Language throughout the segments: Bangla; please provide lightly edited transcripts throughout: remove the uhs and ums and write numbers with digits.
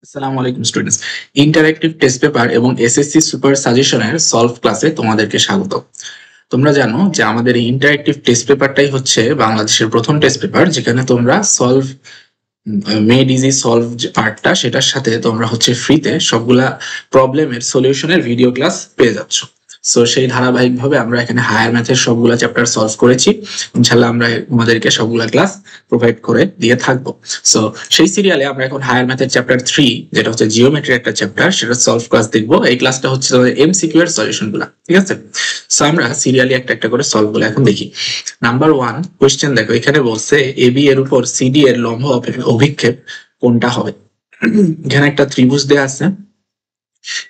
আসসালামু আলাইকুম স্টুডেন্টস। ইন্টারেক্টিভ টেস্ট পেপার এবং এসএসসি সুপার সাজেশনের সলভ ক্লাসে তোমাদেরকে স্বাগত। তোমরা জানো যে আমাদের এই ইন্টারেক্টিভ টেস্ট পেপারটাই হচ্ছে বাংলাদেশের প্রথম টেস্ট পেপার যেখানে তোমরা সলভ মেড ইজি সলভ যে পার্টটা সেটার সাথে তোমরা হচ্ছে ফ্রিতে সবগুলা প্রবলেমের সলিউশনের ভিডিও ক্লাস পেয়ে যাচ্ছ। সো সেই ধারাবাহিকভাবে আমরা এখানে হায়ার ম্যাথের সবগুলা চ্যাপ্টার সলভ করেছি। ইনশাল্লাহ আমরা তোমাদেরকে সবগুলা ক্লাস প্রোভাইড করে দিয়ে থাকবো। সো সেই সিরিয়ালে আমরা এখন হায়ার ম্যাথের চ্যাপ্টার 3 যেটা হচ্ছে জিওমেট্রি একটা চ্যাপ্টার, সেটা সলভ ক্লাস দেখবো। এই ক্লাসটা হচ্ছে এমসিকিউ এর সলিউশন গুলা, ঠিক আছে? সো আমরা সিরিয়ালি একটা একটা করে সলভ গুলো এখন দেখি। নাম্বার 1 কোয়েশ্চেন দেখো, এখানে বলছে এবি এর উপর সিডি এর লম্ব অভিক্ষেপ কোনটা হবে। এখানে একটা ত্রিভুজ দেয়া আছে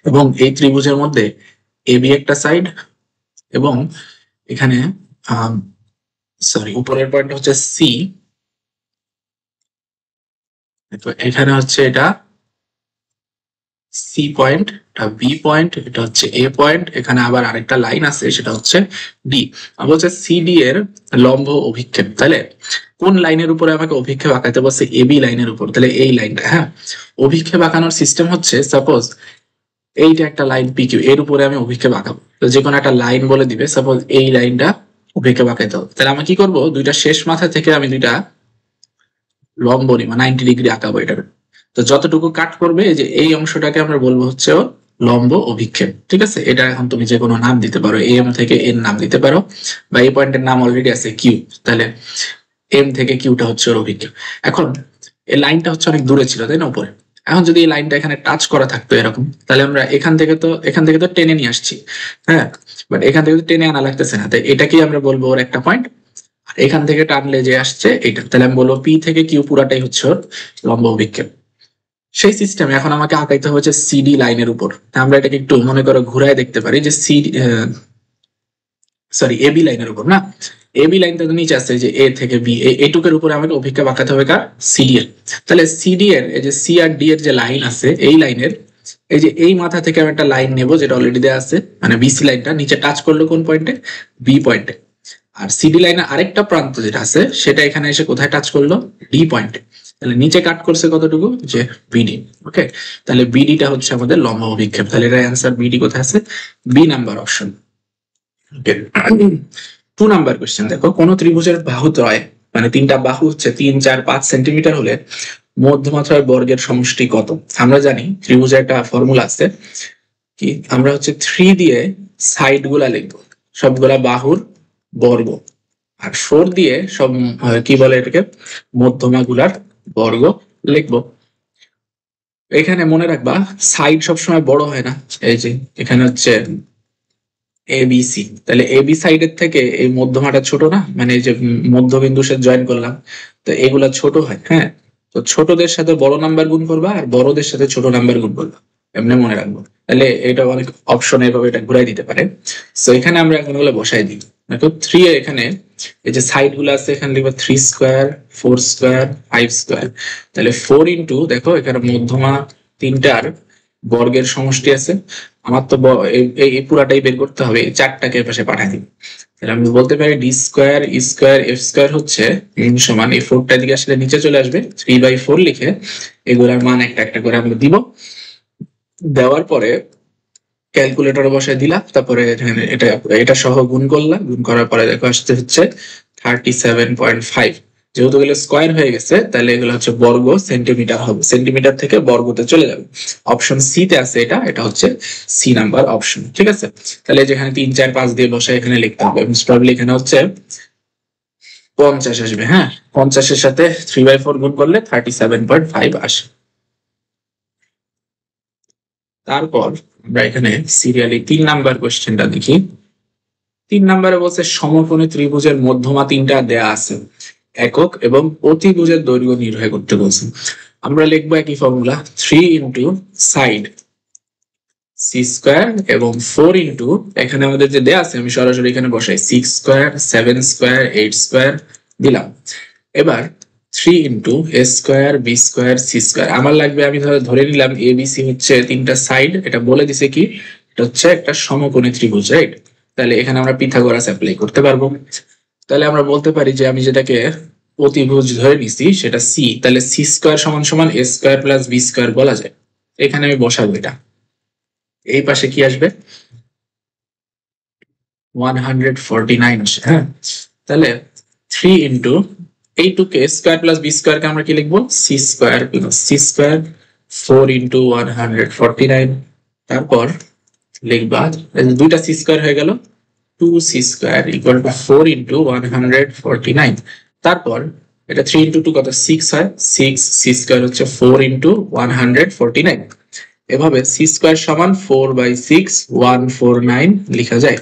এবং এই ত্রিভুজের মধ্যে এবি একটা সাইড এবং এখানে উপরের পয়েন্ট হচ্ছে সি, এখানে হচ্ছে এটা সি পয়েন্ট, এটা বি পয়েন্ট, এটা হচ্ছে এ পয়েন্ট, এখানে আবার আরেকটা লাইন আছে সেটা হচ্ছে ডি। আবার হচ্ছে সিডি এর লম্ব অভিক্ষেপ, তাহলে কোন লাইনের উপরে আমাকে অভিক্ষেপ আঁকাতে বলছে? এবি লাইনের উপর, তাহলে এই লাইনটা। হ্যাঁ, অভিক্ষেপ আঁকানোর সিস্টেম হচ্ছে সাপোজ এইটা একটা লাইন পিকিউ, এর উপরে আমি অভিক্ষেপ আঁকাবো। তো যে কোনো একটা লাইন বলে দিবে, সাপোজ এই লাইনটা অভিক্ষেপ আঁকাইতে হবে। তাহলে আমি কি করবো, দুইটা শেষ মাথা থেকে আমি দুইটা লম্ব নিব, 90 ডিগ্রি আঁকাবো এটার। তো যতটুকু কাট করবে এই যে এই অংশটাকে আমরা বলবো হচ্ছে ওর লম্ব অভিক্ষেপ, ঠিক আছে? এটা এখন তুমি যে কোনো নাম দিতে পারো, এম থেকে এর নাম দিতে পারো, বা এই পয়েন্টের নাম অলরেডি আছে কিউ, তাহলে এম থেকে কিউটা হচ্ছে ওর অভিক্ষেপ। এখন এই লাইনটা হচ্ছে অনেক দূরে ছিল, তাই না, উপরে। এখন যদি এই লাইনটা এখানে টাচ করা থাকতো এরকম, তাহলে আমরা এখান থেকে তো টেনে নিয়ে আসছি, হ্যাঁ, বাট এখান থেকে তো টেনে আনা লাগতেছে না, তাই এটাকেই আমরা বলবো ওর একটা পয়েন্ট। আর এখান থেকে টানলে যে আসছে এটা, তাহলে আমি বলবো পি থেকে কিউ পুরাটাই হচ্ছে ওর লম্ব অভিক্ষেপ। সেই সিস্টেমে এখন আমাকে আঁকাইতে হচ্ছে সিডি লাইনের উপর। আমরা এটাকে একটু মনে করো ঘুরায় দেখতে পারি যে এবি লাইনের উপর না, এবি লাইনটা তো নিচে আছে যে এ থেকে বি, এইটুকের উপরে আমাকে অভিক্ষেপ আঁকাতে হবে কার? সিডি এর। তাহলে সিডি এর এই যে সি আর ডি এর যে লাইন আছে, এই লাইনের এই যে এই মাথা থেকে আমি একটা লাইন নেব যেটা অলরেডি দেওয়া আছে, মানে বিসি লাইনটা নিচে টাচ করলো কোন পয়েন্টে? বি পয়েন্টে। আর সিডি লাইনের আরেকটা প্রান্ত যেটা আছে সেটা এখানে এসে কোথায় টাচ করলো? ডি পয়েন্টে। তাহলে নিচে কাট করছে কতটুকু? যে বিডি। ওকে, তাহলে বিডিটা হচ্ছে আমাদের লম্ব অভিক্ষেপ। তাহলে এর অ্যান্সার বিডি কোথায় আছে? B number option. Okay, 2 number question দেখো, কোন ত্রিভুজের বাহুদ্বয় মানে তিনটা বাহু হচ্ছে 3, 4, 5 সেন্টিমিটার হলে মধ্যমাত্রার বর্গের সমষ্টি কত? আমরা জানি ত্রিভুজের একটা ফর্মুলা আছে, কি আমরা হচ্ছে 3 দিয়ে সাইড গুলা লিখবো, সবগুলা বাহুর বর্গ, আর 4 দিয়ে সব কি বলে এটাকে, মধ্যমা গুলার বর্গ লিখবো। এখানে মনে রাখবা সাইড সবসময় বড় হয় না, এই যে এখানে হচ্ছে এ বি সি, তাহলে এ বি সাইডের থেকে এই মধ্যমাটা ছোট না, মানে এই যে মধ্যবিন্দু সে জয়েন করলাম, তো এগুলা ছোট হয়। হ্যাঁ, তো ছোটদের সাথে বড় নাম্বার গুণ করবা আর বড়দের সাথে ছোট নাম্বার গুণ করবা, এমনি মনে রাখবো। তাহলে এটা অনেক অপশন এভাবে এটা ঘুরাই দিতে পারে। তো এখানে আমরা এখন গুলো বসাই দিই। দেখো 3 এখানে এই যে সাইড গুলো আছে, এখানে লিখবা 3 স্কোয়ার, 4 স্কোয়ার, 5 স্কোয়ার। তাহলে 4 ইন্টু, দেখো এখানে মধ্যমা তিনটার বর্গের সমষ্টি আছে, আমার তো এই পুরাটাই বের করতে হবে, চারটাকে পাশে পাঠাই দিই। তাহলে আমি বলতে পারি ডি স্কোয়ার ই স্কোয়ার এফ স্কোয়ার হচ্ছে সমান, এই 4টা দিকে আসলে নিচে চলে আসবে, 3/4 লিখে এগুলার মান একটা একটা করে আমরা দিব। দেওয়ার পরে ক্যালকুলেটরে বসায় দিলাম, তারপরে এটা এটা সহ গুণ করলাম, গুণ করার পরে দেখো আসতে হচ্ছে 37.5। যেহেতু এগুলো স্কোয়ার হয়ে গেছে, তাহলে এগুলো হচ্ছে বর্গ সেন্টিমিটার হবে, সেন্টিমিটার থেকে বর্গতে চলে যাবে। অপশন সি তে আছে এটা, এটা হচ্ছে সি নাম্বার অপশন, ঠিক আছে? তাহলে যেখানে 3, 4, 5 দিয়ে বসে এখানে লিখতে হবে, প্রবাবলি এখানে হচ্ছে 50 আসবে। হ্যাঁ, 50 এর সাথে 3/4 গুণ করলে 37.5 আসে। তারপর আমরা এখানে সিরিয়ালি 3 নাম্বার কোশ্চেনটা দেখি। 3 নাম্বারে বলছে সমকোণী ত্রিভুজের মধ্যমা তিনটা দেয়া আছে, একক এবং অতিভুজের দৈর্ঘ্য নির্ণয় করতে বলছে। আমরা লিখবো একই formula, 3 into side C square এবং 4 ইন্টু এখানে আমাদের যে দেয়া আছে আমি সরাসরি এখানে বসাই 6 স্কোয়ার, 7 স্কোয়ার, 8 স্কোয়ার দিলাম। এবার 3 into A square, B square, C square. আমার লাগবে, আমি ধরে নিলাম এ বি সি হচ্ছে তিনটা সাইড, এটা বলে দিছে কি এটা হচ্ছে একটা সমকোণী ত্রিভুজ, রাইট? তাহলে এখানে আমরা পিথাগোরাস অ্যাপ্লাই করতে পারবো। তাহলে আমরা বলতে পারি যে আমি যেটাকে অতিভুজ ধরে নিছি সেটা সি, তাহলে সি স্কোয়ার সমান সমান এ স্কোয়ার প্লাস বি স্কোয়ার বলা যায়। এখানে আমি বসাবো এটা, এই পাশে কি আসবে 149 আসে। হ্যাঁ, তাহলে 3 ইন্টু এই টুকে স্কোয়ার প্লাস বি স্কোয়ার কে আমরা কি লিখবো C square plus C square 4 into 149, তারপর লিখবা দুইটা সি স্কোয়ার হয়ে গেল 2c square equal to 4 into 149, তারপর এটা 3 ইন্টু 2 কত 6 হয়, 6 সি স্কোয়ার হচ্ছে 4 ইন্টু 149। এভাবে সি স্কোয়ার সমান 4/6 149 লেখা যায়।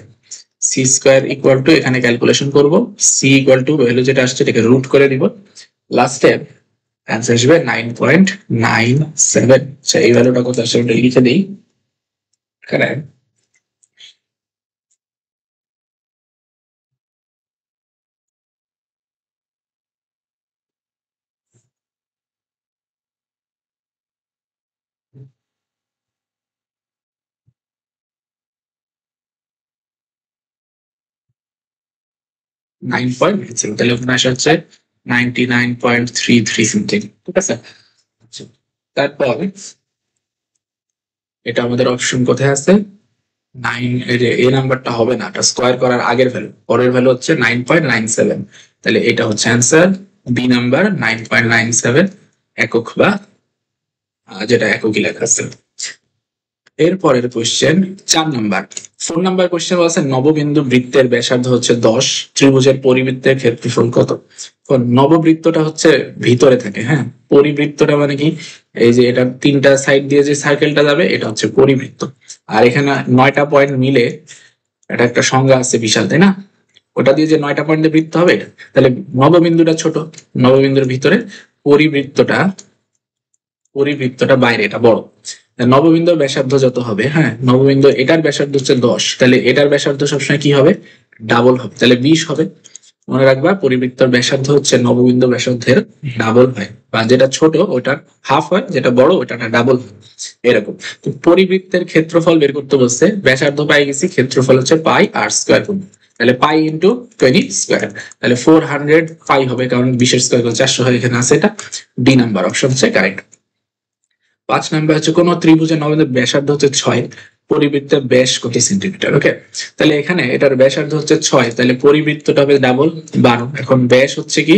সি স্কোয়ার ইকুয়াল টু এখানে ক্যালকুলেশন করব, সি ইকুয়াল টু ভ্যালু যেটা আসছে এটাকে রুট করে দিব, লাস্টে অ্যান্সার আসবে 9.97। আচ্ছা, এই ভ্যালুটা কত আসছে ওটা লিখে দিই এখানে। তাহলে ওখানে আসা হচ্ছে 99.33 সামথিং। ঠিক আছে, তারপর এটা আমাদের অপশন কোথায় আছে 9, এই নাম্বারটা হবে না, এটা স্কোয়ার করার আগের ভ্যালু, পরের ভ্যালু হচ্ছে 9.97। তাহলে এটা হচ্ছে অ্যান্সার বি নাম্বার 9.97 একক বা যেটা এককই লেখা আছে। এরপরের কোশ্চেন 4 নাম্বার। 4 নাম্বার কোশ্চেন বলছে নববিন্দু বৃত্তের ব্যাসার্ধ হচ্ছে 10, ত্রিভুজের পরিবৃত্তের ক্ষেত্রফল কত। নববৃত্তটা হচ্ছে ভিতরে থাকে, হ্যাঁ, পরিবৃত্তটা মানে কি এই যে এটা 3টা সাইড দিয়ে যে সার্কেলটা যাবে এটা হচ্ছে পরিবৃত্ত। আর এখানে 9টা পয়েন্ট মিলে এটা একটা সংজ্ঞা আছে বিশাল, তাই না, ওটা দিয়ে যে 9টা পয়েন্ট দিয়ে বৃত্ত হবে এটা। তাহলে নববিন্দুটা ছোট, নববিন্দুর ভিতরে পরিবৃত্তটা বাইরে, এটা বড়। নববিন্দুর ব্যাসার্ধ যত হবে, হ্যাঁ, নববিন্দু এটার ব্যাসার্ধ হচ্ছে 10, তাহলে এটার ব্যাসার্ধ সবসময় কি হবে ডাবল হবে, তাহলে 20 হবে। মনে রাখবা পরিবৃত্তর ব্যাসার্ধ হচ্ছে নববিন্দু ব্যাসার্ধের ডাবল হয়, বা যেটা ছোট ওটা হাফ হয়, যেটা বড় ওটা ডাবল হয়, এরকম। তো পরিবৃত্তের ক্ষেত্রফল বের করতে বলছে, ব্যাসার্ধ পাই গেছি, ক্ষেত্রফল হচ্ছে পাই আর স্কোয়ার করবো, তাহলে পাই ইন্টু 20 স্কোয়ার, তাহলে 400 পাই হবে, কারণ 20 স্কোয়ার 400 হয়, এখানে আছে, এটা ডি নাম্বার অপশন হচ্ছে কারেক্ট। 5 নাম্বার হচ্ছে কোন ত্রিভুজের নববিন্দুর ব্যাসার্ধ হচ্ছে 6, পরিবৃত্তের ব্যাস কত সেন্টিমিটার। ওকে, তাহলে এখানে এটার ব্যাসার্ধ হচ্ছে 6, তাহলে পরিবৃত্তটা হবে ডাবল 12। এখন ব্যাস হচ্ছে কি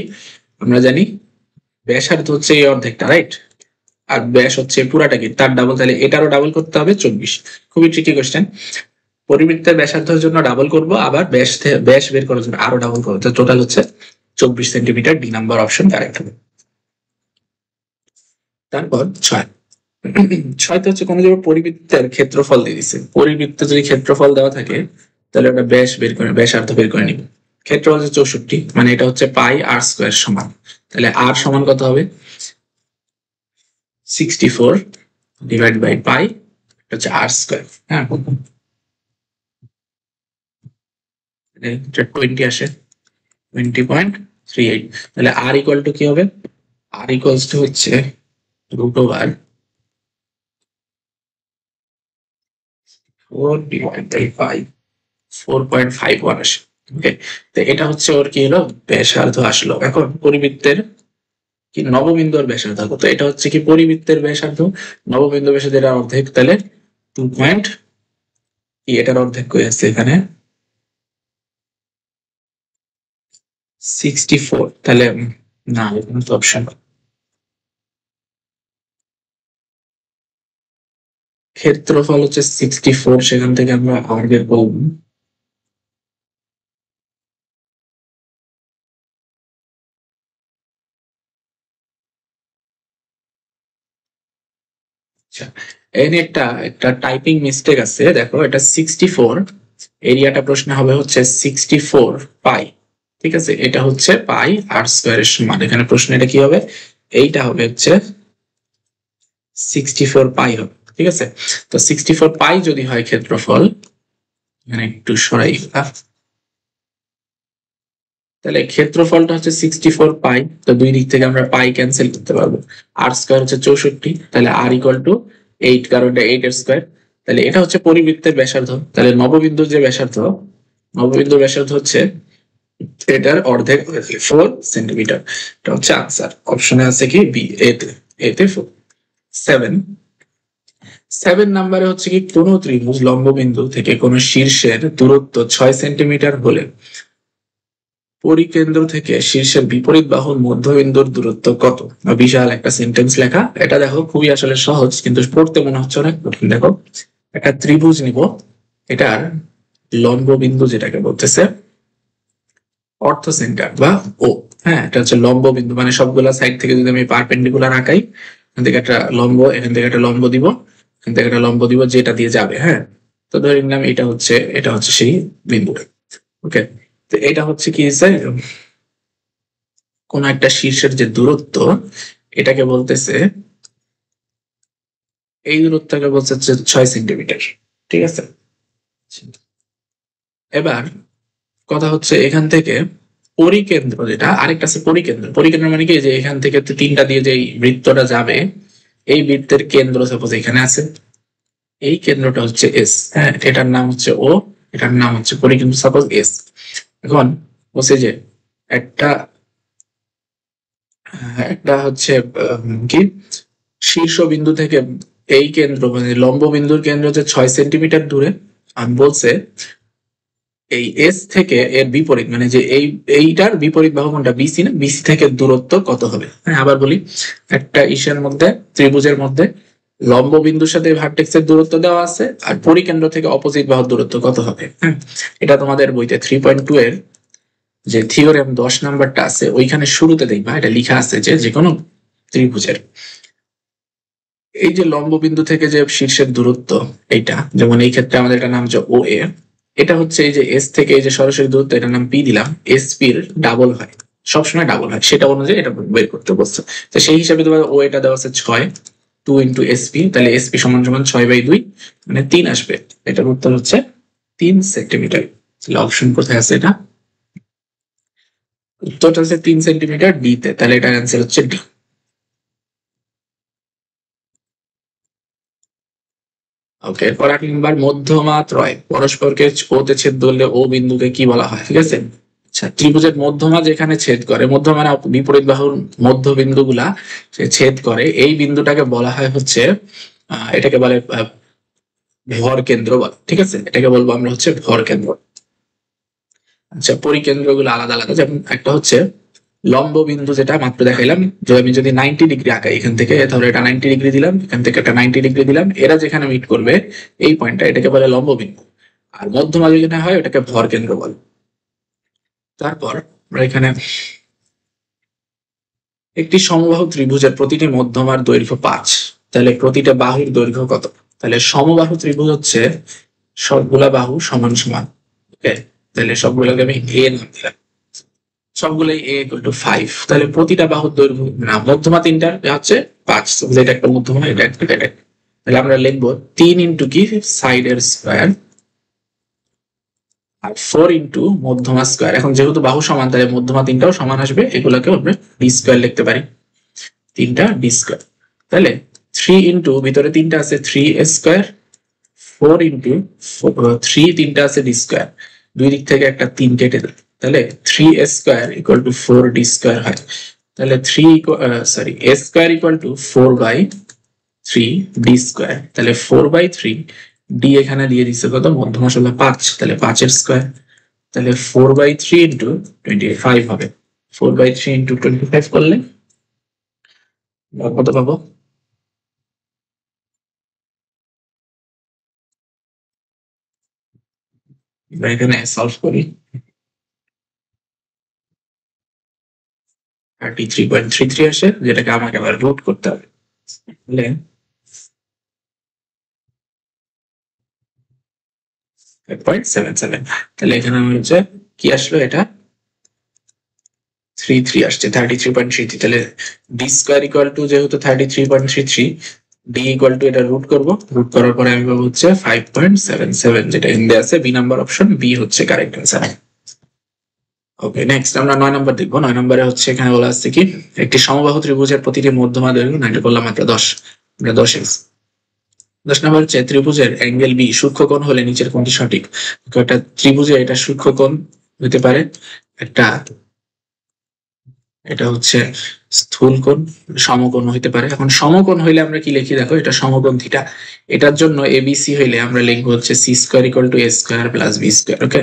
আমরা জানি ব্যাসার্ধ হচ্ছে এই অর্ধেকটা, রাইট, আর ব্যাস হচ্ছে পুরাটা কি তার ডাবল, তাহলে এটারও ডাবল করতে হবে 24। খুবই ট্রিকি কোশ্চেন। পরিবৃত্তের ব্যাসার্ধের জন্য ডাবল করব, আবার ব্যাস বের করার জন্য আরো ডাবল করবো, তো টোটাল হচ্ছে 24 centimetre, D number option correct হবে। তারপর 6তে হচ্ছে কোন জায়গায় পরিবৃত্তের ক্ষেত্রফল দিয়ে দিচ্ছে, পরিবৃত্ত যদি ক্ষেত্রফল দেওয়া থাকে তাহলে ওটা ব্যাস বের করে ব্যাসার্ধ বের করে নিব। ক্ষেত্রফল হচ্ছে 64, মানে এটা হচ্ছে পাই আর স্কোয়ার সমান, তাহলে আর সমান কত হবে 64 ডিভাইড বাই পাই, এটা হচ্ছে আর স্কোয়ার। হ্যাঁ, এটা 20 আসে 20.38, তাহলে আর ইকুয়াল টু কি হবে, আর ইকুয়ালস টু হচ্ছে রুট ওভার 4 ডিভাইড বাই 5, 4.51 আসে। ওকে, তো এটা হচ্ছে ওর কি হলো ব্যাসার্ধ আসলো। এখন পরিবৃত্তের কি নববিন্দুর ব্যাসার্ধ কত, এটা হচ্ছে কি পরিবৃত্তের ব্যাসার্ধ, নববিন্দু ব্যাসার্ধ এর অর্ধেক, তাহলে 2 পয়েন্ট কি এটার অর্ধেক কই আছে এখানে 64, তাহলে না এখানে তো অপশন ক্ষেত্রফল হচ্ছে 64, সেখান থেকে আমরা আর বের করব। আচ্ছা, এই একটা একটা টাইপিং মিস্টেক আছে, দেখো এটা 64, এরিয়াটা প্রশ্ন হবে হচ্ছে 64 পাই, ঠিক আছে, এটা হচ্ছে পাই আর স্কোয়ারের সমান, এখানে প্রশ্ন এটা কি হবে এইটা হবে হচ্ছে 64 পাই হবে, ঠিক আছে। তো 64 পাই যদি হয় ক্ষেত্রফল, এখানে একটু সরাই, তাহলে ক্ষেত্রফলটা হচ্ছে 64 পাই, তো দুই দিক থেকে আমরা পাই ক্যান্সেল করতে পারবো, আর স্কোয়ার হচ্ছে 64, তাহলে আর ইকুয়াল টু 8, কারণ এটা 8 এর স্কোয়ার, তাহলে এটা হচ্ছে পরিবৃত্তের ব্যাসার্ধ, তাহলে নববিন্দুর যে ব্যাসার্ধ, নববিন্দুর ব্যাসার্ধ হচ্ছে এটার অর্ধেক 4 সেন্টিমিটার, এটা হচ্ছে আনসার। অপশনে আছে কি বি, এতে 7। 7 নাম্বারে হচ্ছে কি কোন ত্রিভুজ লম্ববিন্দু থেকে কোন শীর্ষের দূরত্ব 6 সেন্টিমিটার হলে পরিকেন্দ্র থেকে শীর্ষের বিপরীত বাহুর মধ্যবিন্দুর দূরত্ব কত? বিশাল একটা সেন্টেন্স লেখা। এটা দেখো খুবই আসলে সহজ, কিন্তু পড়তে মনে হচ্ছে অনেক কঠিন। দেখো একটা ত্রিভুজ নিব, এটার লম্ববিন্দু যেটাকে বলতেছে অর্থ সেন্টার বা ও, হ্যাঁ এটা হচ্ছে লম্ববিন্দু, মানে সবগুলা সাইড থেকে যদি আমি পারপেন্ডিকুলার আঁকাই, এখান থেকে একটা লম্ব, এখান থেকে একটা লম্ব দিব, এখান থেকে একটা লম্ব দিব, যেটা দিয়ে যাবে, হ্যাঁ। তো ধরে নিলাম এটা হচ্ছে সেই বিন্দুটা। ওকে, তো এটা হচ্ছে কি স্যার, কোন একটা শীর্ষের যে দূরত্ব, এটাকে বলতেছে, এই দূরত্বকে বলছে 6 সেন্টিমিটার। ঠিক আছে, এবার কথা হচ্ছে এখান থেকে পরিকেন্দ্র, যেটা আরেকটা আছে পরিকেন্দ্র। পরিকেন্দ্র মানে কি, যে এখান থেকে তিনটা দিয়ে যে বৃত্তটা যাবে, এই বৃত্তের কেন্দ্র সাপোজ এখানে আছে, এই কেন্দ্রটা হচ্ছে এস, হ্যাঁ এটার নাম হচ্ছে ও, এটার নাম হচ্ছে পরিকেন্দ্র সাপোজ এস। এখন বলছে যে একটা একটা হচ্ছে কি শীর্ষবিন্দু থেকে এই কেন্দ্র, মানে লম্ব বিন্দুর কেন্দ্র হচ্ছে 6 সেন্টিমিটার দূরে। আমি বলছে এই এস থেকে এর বিপরীত, মানে যে এইটার বিপরীত বাহু কোনটা, বিসি না, বিসি থেকে দূরত্ব কত হবে। হ্যাঁ আবার বলি, একটা ইসের মধ্যে, ত্রিভুজের মধ্যে লম্ব বিন্দুর সাথে ভার্টেক্সের দূরত্ব দেওয়া আছে, আর পরিকেন্দ্র থেকে অপোজিট বাহুর দূরত্ব কত হবে। হ্যাঁ, এটা তোমাদের বইতে 3.2 এর যে থিওরেম 10 নাম্বারটা আছে, ওইখানে শুরুতে দেখবা এটা লেখা আছে যে কোনো ত্রিভুজের এই যে লম্ব বিন্দু থেকে যে শীর্ষের দূরত্ব, এইটা যেমন এই ক্ষেত্রে আমাদের এটা নাম হচ্ছে ও এ, এটা হচ্ছে এই যে এস থেকে এই যে সরাসরি দূরত্ব, এটার নাম পি দিলাম, এস পি এর ডাবল হয়, সবসময় ডাবল হয়, সেটা অনুযায়ী এটা বের করতে বলছে। তো সেই হিসাবে তোমার ও এটা দেওয়া আছে 6, 2 ইন্টু এসপি, তাহলে এসপি সমান সমান 6/2, মানে 3 আসবে। এটার উত্তর হচ্ছে 3 সেন্টিমিটার। তাহলে অপশন কোথায় আছে, এটা উত্তরটা হচ্ছে 3 সেন্টিমিটার ডি তে, তাহলে এটার অ্যান্সার হচ্ছে ডি। ওকে, এরপর 8 নম্বর, মধ্যমা ত্রয় পরস্পরকে ওতে ছেদ করলে ও বিন্দুকে কি বলা হয়। ঠিক আছে, আচ্ছা ত্রিভুজের মধ্যমা যেখানে ছেদ করে, মধ্য মানে বিপরীত বাহুর মধ্য বিন্দুগুলা যে ছেদ করে, এই বিন্দুটাকে বলা হয় হচ্ছে এটাকে বলে ভর কেন্দ্র বলে। ঠিক আছে, এটাকে বলবো আমরা হচ্ছে ভর কেন্দ্র। আচ্ছা পরিকেন্দ্রগুলো আলাদা আলাদা, যেমন একটা হচ্ছে লম্ব বিন্দু, যেটা মাত্র দেখাইলাম, যে আমি যদি 90 ডিগ্রি আঁকাই, এখান থেকে ধরো এটা 90 ডিগ্রি দিলাম, এখান থেকে একটা 90 ডিগ্রি দিলাম, এরা যেখানে মিট করবে এই পয়েন্টটা, এটাকে বলে লম্ব বিন্দু। আর মধ্যমা যেখানে হয় ওটাকে ভর কেন্দ্র বলে। তারপর আমরা এখানে একটি সমবাহু ত্রিভুজের প্রতিটি মধ্যমার দৈর্ঘ্য 5, তাহলে প্রতিটা বাহুর দৈর্ঘ্য কত। তাহলে সমবাহু ত্রিভুজ হচ্ছে সবগুলা বাহু সমান সমান। ওকে, তাহলে সবগুলোকে আমি এ নাম দিলাম, সবগুলোই a equal to 5, তাহলে প্রতিটা বাহুর দৈর্ঘ্য না, মধ্যমা তিনটা হচ্ছে 5, এটা একটা মধ্যমা, এটা একটা, তাহলে আমরা লিখবো 3 ইন্টু কি সাইডের স্কয়ার আর 4 ইন্টু মধ্যমা স্কয়ার। এখন যেহেতু বাহু সমান, তাহলে মধ্যমা তিনটাও সমান আসবে, এগুলোকে আমরা ডি স্কয়ার লিখতে পারি, তিনটা ডি স্কয়ার। তাহলে 3 ইন্টু ভিতরে তিনটা আছে 3 স্কয়ার, 4 ইন্টু 3 তিনটা আছে ডি স্কয়ার, দুই দিক থেকে একটা 3 কেটে দেয়, তাহলে 3 square equal to 4 D square হয়। তাহলে 3 a square equal to 4/3 D square, তাহলে 4/3 ডি এখানে দিয়ে দিচ্ছে কত, মধ্যমা হলো 5, তাহলে 5 এর স্কয়ার, তাহলে 4/3 ইন্টু 25 হবে। 4/3 ইন্টু 25 করলে কত পাবো, এখানে সলভ করি, 33.33 আসে, যেটাকে আমাকে আবার রুট করতে হবে। তাহলে 5.77, তাহলে এখানে আমার হচ্ছে কি আসলো, এটা 33 আসছে, 33.33। তাহলে ডি স্কয়ার ইকুয়াল টু, যেহেতু 33.33, ডি ইকুয়াল টু এটা রুট করব, রুট করার পরে আমি পাবো হচ্ছে 5.77, যেটা হিন্দে আছে বি নাম্বার অপশন, বি হচ্ছে কারেক্ট অ্যান্সার। ওকে, নেক্সট আমরা 9 নম্বর দেখবো। 9 নম্বরে হচ্ছে এখানে বলা আছে কি, একটি সমবাহু ত্রিভুজের প্রতিটি মধ্যমা দৈর্ঘ্য, এটা করলাম মাত্র 10, আমরা 10 10 নম্বর হচ্ছে ত্রিভুজের অ্যাঙ্গেল বি সূক্ষ্মকোণ হলে নিচের কোনটি সঠিক। একটা ত্রিভুজে এটা সূক্ষ্মকোণ হতে পারে, একটা এটা হচ্ছে স্থূল কোণ, সমকোণ হইতে পারে। এখন সমকোণ হইলে আমরা কি লিখি দেখো, এটা সমকোণ থিটা। এটার জন্য এবিসি হইলে আমরা লিখবো হচ্ছে C square equal to A square plus B square. Okay,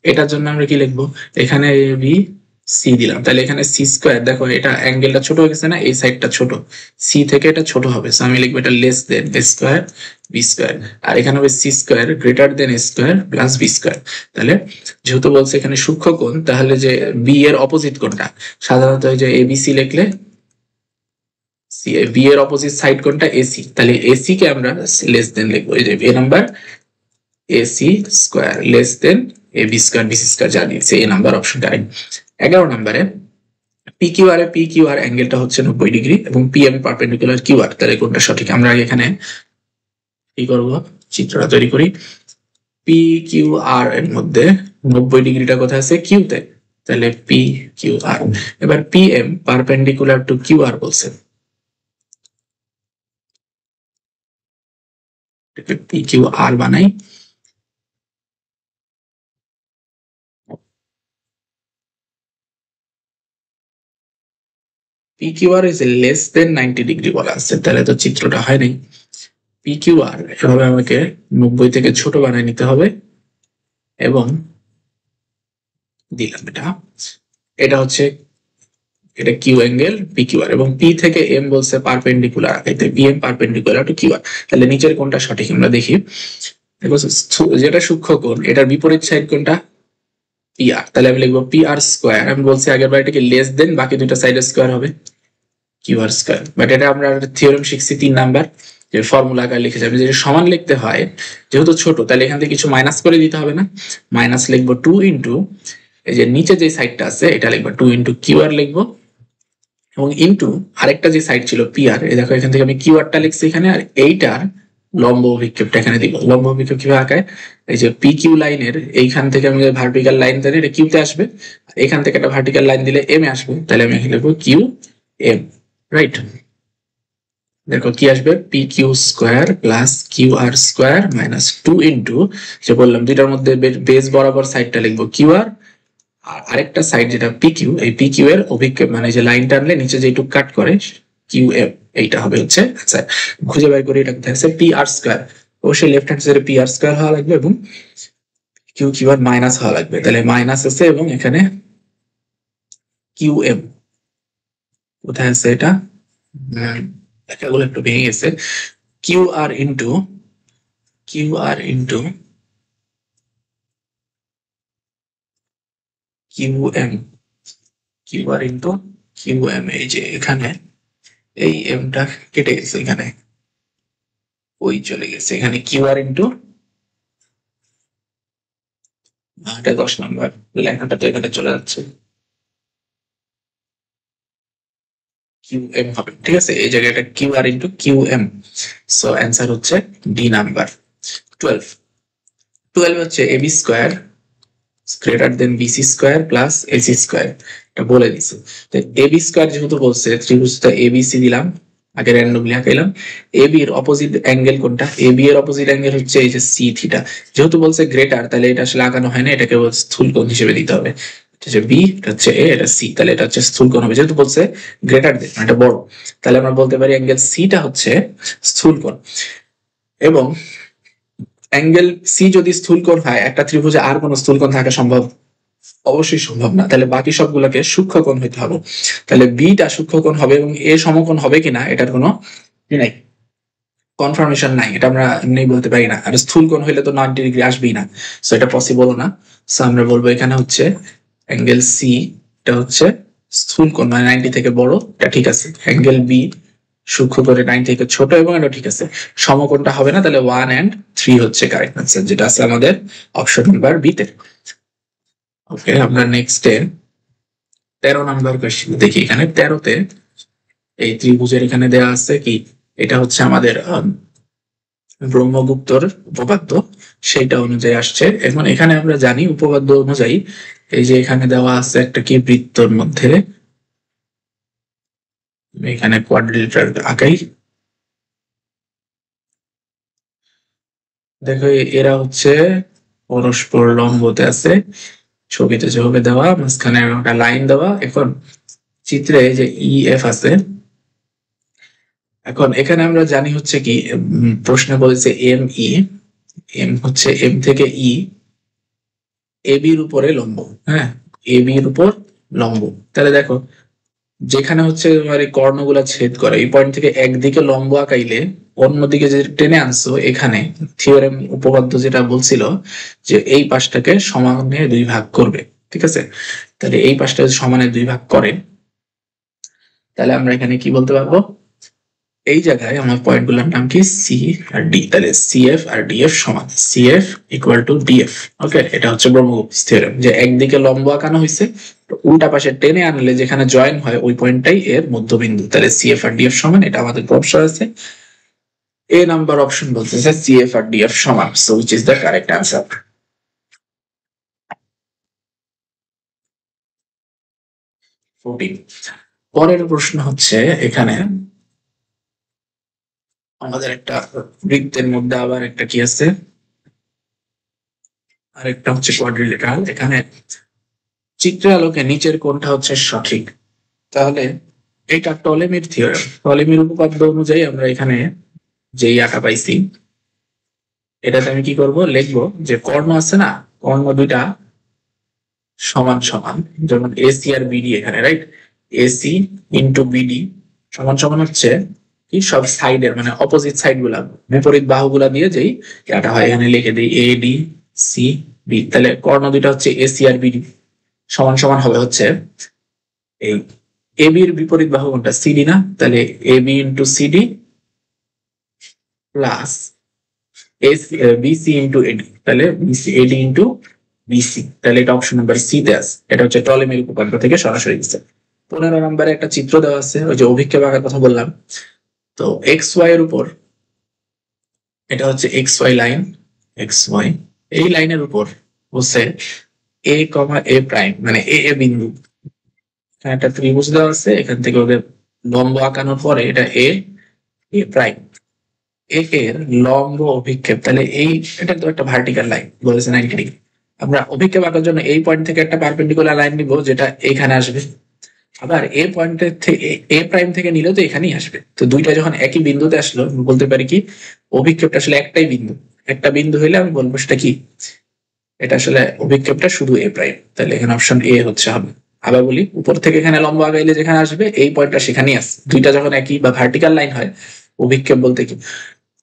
এটার জন্য আমরা কি লিখবো, এখানে এ বি সি দিলাম, তাহলে এখানে সি স্কোয়ার, দেখো এটা অ্যাঙ্গেলটা ছোট হয়ে গেছে না, এই সাইডটা ছোট, সি থেকে এটা ছোট হবে, সো আমি লিখবো এটা লেস দেন এ স্কোয়ার বি স্কোয়ার, আর এখানে হবে সি স্কোয়ার গ্রেটার দেন এ স্কোয়ার প্লাস বি স্কোয়ার। তাহলে যেহেতু বলছে এখানে সূক্ষ্ম কোণ, তাহলে যে বি এর অপোজিট কোণটা, সাধারণত যে এবিসি লিখলে বি এর অপোজিট সাইড কোণটা এসি, তাহলে এসি কে আমরা লেস দেন লিখবো, এই যে A number AC square less than A B square BC square, যা দিয়েছে এ নাম্বার অপশন কারেক্ট। 11 নম্বরে পি কিউ আর অ্যাঙ্গেলটা হচ্ছে 90 ডিগ্রি এবং P M perpendicular Q R, তাহলে কোনটা সঠিক, আমরা এখানে কি করব, চিত্রটা তৈরি করি। পি কিউ আর এর মধ্যে 90 ডিগ্রিটা কোথায় আছে, কিউতে, তাহলে পি কিউ আর। এবার P M perpendicular to Q R বলছে, পি কিউ আর বানাই, P Q R is less than 90 degree বলা আছে, তাহলে তো চিত্রটা হয় নাই। পি কিউ আর এভাবে আমাকে 90 থেকে ছোট বানায় নিতে হবে এবং দিলাম এটা, এটা হচ্ছে এটা Q angle P Q R, এবং পি থেকে এম বলছে perpendicular, P M perpendicular to Q R, তাহলে নিচের কোণটা সঠিক আমরা দেখি। যেটা সূক্ষ্ম কোণ, এটার বিপরীত সাইড কোণটা পি আর, তাহলে আমি লিখবো পি আর স্কোয়ার, আমি বলছি আগের বার এটাকে লেস দেন বাকি দুইটা সাইডের স্কোয়ার হবে কিউ আর স্কোয়ার, বাট এটা আমরা থিওরেম শিখছি 3 নাম্বার, যে ফর্মুলা আকার লিখে যাবে, যেটা সমান লিখতে হয় যেহেতু ছোট, তাহলে এখান থেকে কিছু মাইনাস করে দিতে হবে না, মাইনাস লিখবো 2 ইন্টু এই যে নিচে যে সাইডটা আছে এটা লিখবো 2 ইন্টু কিউ আর লিখবো, এবং ইনটু আরেকটা যে সাইড ছিল পি আর, এই দেখো এখান থেকে আমি কিউ আরটা লিখছি এখানে, আর এইটার লম্ব অভিক্ষেপটা এখানে দিব। লম্ব অভিক্ষেপ কিভাবে আঁকায়, এই যে পি কিউ লাইনের এইখান থেকে আমি ভার্টিক্যাল লাইন দিলে এটা কিউতে আসবে, এখান থেকে একটা ভার্টিক্যাল লাইন দিলে এম এ আসবে, তাহলে আমি এখানে লিখবো কিউ এম, রাইট। দেখো কি আসবে, P Q square plus Q R square minus 2 into, যে বললাম দুইটার মধ্যে বেস বরাবর সাইডটা লিখবো কিউ আর, আর আরেকটা সাইড যেটা পি কিউ, এই পি কিউ এর অভিক্ষেপ মানে যে লাইন টানলে নিচে যেটুকু কাট করে কিউ এম, এইটা হবে হচ্ছে আচ্ছা, খুঁজে বের করি এটা কোথায় আছে, পি আর স্কোয়ার, অবশ্যই লেফট হ্যান্ড সাইডে পি আর স্কোয়ার হওয়া লাগবে এবং কিউ কিউ আর মাইনাস হওয়া লাগবে, তাহলে মাইনাস আছে এবং এখানে কিউ এম কোথায় আছে, এটা এগুলো একটু ভেঙে গেছে, Q R into Q R into Q M, Q R into Q M, এই যে এখানে এই এমটা কেটে গেছে, এখানে ওই চলে গেছে, এখানে কিউ আর ইন্টু, এটা 10 নাম্বার লেখাটা তো এখানে চলে যাচ্ছে, কিউ এম হবে, ঠিক আছে, এই জায়গাটা Q R into Q M, so answer হচ্ছে ডি নাম্বার। 12 হচ্ছে AB square greater than BC square plus AC square, এটা বলে দিছে। তো এবি স্কোয়ার যেহেতু বলছে, ত্রিভুজটা এবিসি দিলাম, আগে র্যান্ডমলি আঁকাইলাম। এবি এর অপোজিট অ্যাঙ্গেল কোনটা, এবি এর অপোজিট অ্যাঙ্গেল হচ্ছে এই যে সি থিটা, যেহেতু বলছে গ্রেটার, তাহলে এটা আসলে আঁকানো হয় না, এটাকে স্থূল কোণ হিসেবে দিতে হবে, এটা বি, এটা হচ্ছে এ, এটা সি, তাহলে এটা হচ্ছে স্থূল কোণ হবে, যেহেতু বলছে গ্রেটার দেন এটা বড়, তাহলে আমরা বলতে পারি অ্যাঙ্গেল সিটা হচ্ছে স্থূল কোণ। এবং অ্যাঙ্গেল সি যদি স্থূল কোণ হয়, একটা ত্রিভুজে আর কোনো স্থূল কোণ থাকা সম্ভব, অবশ্যই সম্ভব না, তাহলে বাকি সবগুলোকে সূক্ষ্ম কোণ হইতে হবে, তাহলে বিটা সূক্ষ্ম কোণ হবে এবং এ সমকোণ হবে কিনা এটার কোনো নাই, কনফার্মেশন নাই, এটা আমরা এমনি বলতে পারি না, আর স্থূল কোণ হইলে তো 90 ডিগ্রি আসবেই না, সো এটা পসিবল না, সো আমরা বলবো এখানে হচ্ছে অ্যাঙ্গেল সি এটা হচ্ছে স্থূল কোণ মানে 90 থেকে বড়, এটা ঠিক আছে, অ্যাঙ্গেল বি সূক্ষ্ম করে 90 থেকে ছোট এবং এটা ঠিক আছে, সমকোণটা হবে না, তাহলে 1 and 3 হচ্ছে কারেক্ট আনসার, যেটা আছে আমাদের অপশন নাম্বার বি তে। ওকে, আমরা নেক্সট 13 নাম্বার কোশ্চেন দেখি, এখানে 13তে এই ত্রিভুজের এখানে দেওয়া আছে কি, এটা হচ্ছে আমাদের ব্রহ্মগুপ্তর উপপাদ্য, সেইটা অনুযায়ী আসছে। এখন এখানে আমরা জানি উপপাদ্য অনুযায়ী এই যে এখানে দেওয়া আছে একটা কি বৃত্তর মধ্যে, এখানে কোয়াড্রিলেটারাল আঁকাই, দেখো এরা হচ্ছে পরস্পর লম্বতে আছে, ছবিতে যেভাবে দেওয়া, মাঝখানে একটা লাইন দেওয়া। এখন চিত্রে যে ই এফ আছে, এখন এখানে আমরা জানি হচ্ছে কি প্রশ্ন বলেছে এম ই, এম হচ্ছে এম থেকে ই এ বির উপরে লম্ব, হ্যাঁ এ বির উপর লম্ব। তাহলে দেখো যেখানে হচ্ছে তোমার এই কর্ণগুলা ছেদ করে এই পয়েন্ট থেকে একদিকে লম্ব আঁকাইলে অন্যদিকে যে টেনে আনছো, এখানে থিওরেম উপপাদ্য যেটা বলছিল যে এই পাশটাকে সমানে দুই ভাগ করবে, ঠিক আছে। তাহলে এই পাশটা যদি সমানে দুই ভাগ করে তাহলে আমরা এখানে কি বলতে পারবো, এই জায়গায় আমার পয়েন্ট গুলোর নাম কি সি আর ডি, তাহলে সিএফ আর ডিএফ সমান সিএফ ইকুয়াল টু ডিএফ। ওকে, এটা হচ্ছে ব্রহ্মগুপ্ত থিওরেম যে একদিকে লম্ব আঁকানো হয়েছে, উল্টা পাশে টেনে আনলে যেখানে জয়েন হয় ওই পয়েন্টটাই এর মধ্যবিন্দু, তাহলে সিএফ আর ডিএফ সমান। এটা আমাদের অপশন আছে, এ নাম্বার অপশন বলতেছে সিএফ আর ডিএফ সমান, so which is the correct answer. 14 পরের প্রশ্ন হচ্ছে এখানে আমাদের একটা বৃত্তের মধ্যে আবার একটা কি আছে, আরেকটা হচ্ছে কোয়াড্রিলেটারাল। এখানে চিত্রের আলোকে নিচের কোণটা হচ্ছে সঠিক, তাহলে এটা টলেমির থিওরেম, টলেমির উপপাদ্য অনুযায়ী আমরা এখানে যেই আঁকা পাইছি এটাতে আমি কি করব, লিখবো যে কর্ণ আছে না, কর্ণ দুইটা সমান সমান, যেমন এসি আর বিডি এখানে, রাইট, এসি ইন্টু বিডি সমান সমান হচ্ছে কি সব সাইডের মানে অপোজিট সাইড গুলা বিপরীত বাহুগুলা দিয়ে যেই এটা হয় এখানে লিখে দিই এ ডি সি বি, তাহলে কর্ণ দুইটা হচ্ছে এসি আর বিডি সমান সমান হবে হচ্ছে এই এ বি এর বিপরীত বাহু কোনটা, সিডি না, তাহলে A B into CD plus BC into AD, তাহলে বিসি এডি ইন্টু বিসি, তাহলে এটা অপশন নাম্বার সি তে আছে। এটা হচ্ছে টলেমির উপপাদ্য থেকে সরাসরি দিচ্ছে। 15 নম্বরে একটা চিত্র দেওয়া আছে, ওই যে অভিক্ষেপ আঁকার কথা বললাম, তো এক্স ওয়াই এর উপর, এটা হচ্ছে X Y line, X Y এই লাইনের উপর হচ্ছে এ কমা এ প্রাইম মানে এ এ বিন্দু, এখানে একটা ত্রিভুজ দেওয়া আছে, এখান থেকে ওদের লম্ব আঁকানোর পরে এটা এ এ প্রাইম, এ এর লম্ব অভিক্ষেপ, তাহলে এই এটা তো একটা ভার্টিক্যাল লাইন বলেছে 90 ডিগ্রি। আমরা অভিক্ষেপ আঁকার জন্য এই পয়েন্ট থেকে একটা পারপেন্ডিকুলার লাইন নিব যেটা এখানে আসবে, আবার এ পয়েন্টের থেকে এ প্রাইম থেকে নিলেও তো এখানেই আসবে। তো দুইটা যখন একই বিন্দুতে আসলো বলতে পারি কি অভিক্ষেপটা আসলে একটাই বিন্দু, একটা বিন্দু হইলে আমি বলবো সেটা কি, এটা আসলে অভিক্ষেপটা শুধু এ প্রাইম, তাহলে এখানে অপশন এ হচ্ছে হবে। আবার বলি উপর থেকে এখানে লম্ব আগাইলে যেখানে আসবে এই পয়েন্টটা সেখানেই আসে, দুইটা যখন একই বা ভার্টিক্যাল লাইন হয় অভিক্ষেপ বলতে কি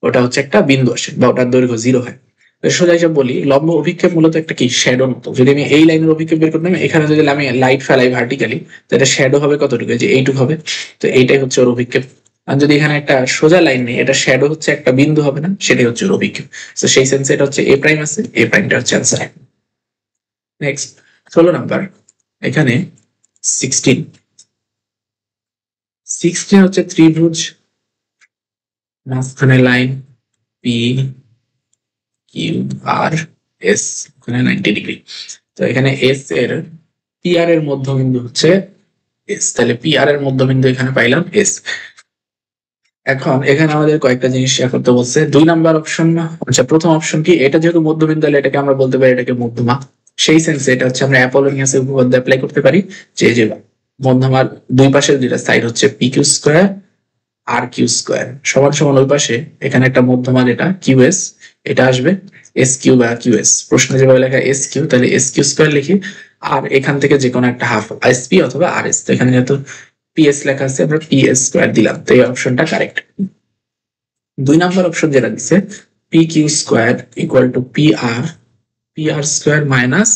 ওটা হচ্ছে একটা বিন্দু আসে বা ওটার দৈর্ঘ্য 0 হয়। সোজা হিসাব বলি লম্ব অভিক্ষেপ মূলত একটা কি শ্যাডোর মতো, যদি আমি এই লাইনের অভিক্ষেপ বের করতাম এখানে যদি আমি লাইট ফেলাই ভার্টিক্যালি তাহলে শ্যাডো হবে কতটুকু, যে এইটুকু হবে, তো এইটাই হচ্ছে ওর অভিক্ষেপ। আর যদি এখানে একটা সোজা লাইন নেই এটা শ্যাডো হচ্ছে একটা বিন্দু হবে না, সেটাই হচ্ছে ওর অভিক্ষেপ। তো সেই সেন্সে এটা হচ্ছে এ প্রাইম আছে, এ প্রাইমটা হচ্ছে আনসার। নেক্সট 16 নাম্বার, এখানে 16 হচ্ছে ত্রিভুজ, মাঝখানে লাইন পি কিউ আর এস, এখানে 90 ডিগ্রি, তো এখানে এস এর পি আর এর মধ্যবিন্দু হচ্ছে এস, তাহলে পি আর এর মধ্যবিন্দু এখানে পাইলাম এস। এখন এখানে আমাদের কয়েকটা জিনিস শেয়ার করতে বলছে। 2 নাম্বার অপশন, আচ্ছা প্রথম অপশন কি, এটা যেহেতু মধ্যবিন্দু তাহলে এটাকে আমরা বলতে পারি এটাকে মধ্যমা, সেই সেন্সে এটা হচ্ছে আমরা অ্যাপোলোনিয়াসের উপপাদ্য অ্যাপ্লাই করতে পারি যে যে মধ্যমার দুই পাশের দুইটা সাইড হচ্ছে পি কিউ স্কোয়ার আর কিউ স্কোয়ার সমান সমান, ওই পাশে এখানে একটা মধ্যমা যেটা কিউ এস, এটা আসবে এস কিউ বা কিউ এস, প্রশ্নে যেভাবে লেখা এস কিউ তাহলে এস কিউ স্কোয়ার লিখি, আর এখান থেকে যে কোনো একটা হাফ এস পি অথবা আর এস, তো এখানে যেহেতু পিএস লেখা আছে আমরা পিএস স্কোয়ার দিলাম, তো এই অপশনটা কারেক্ট। 2 নাম্বার অপশন যেটা দিচ্ছে P Q square equal to P R square minus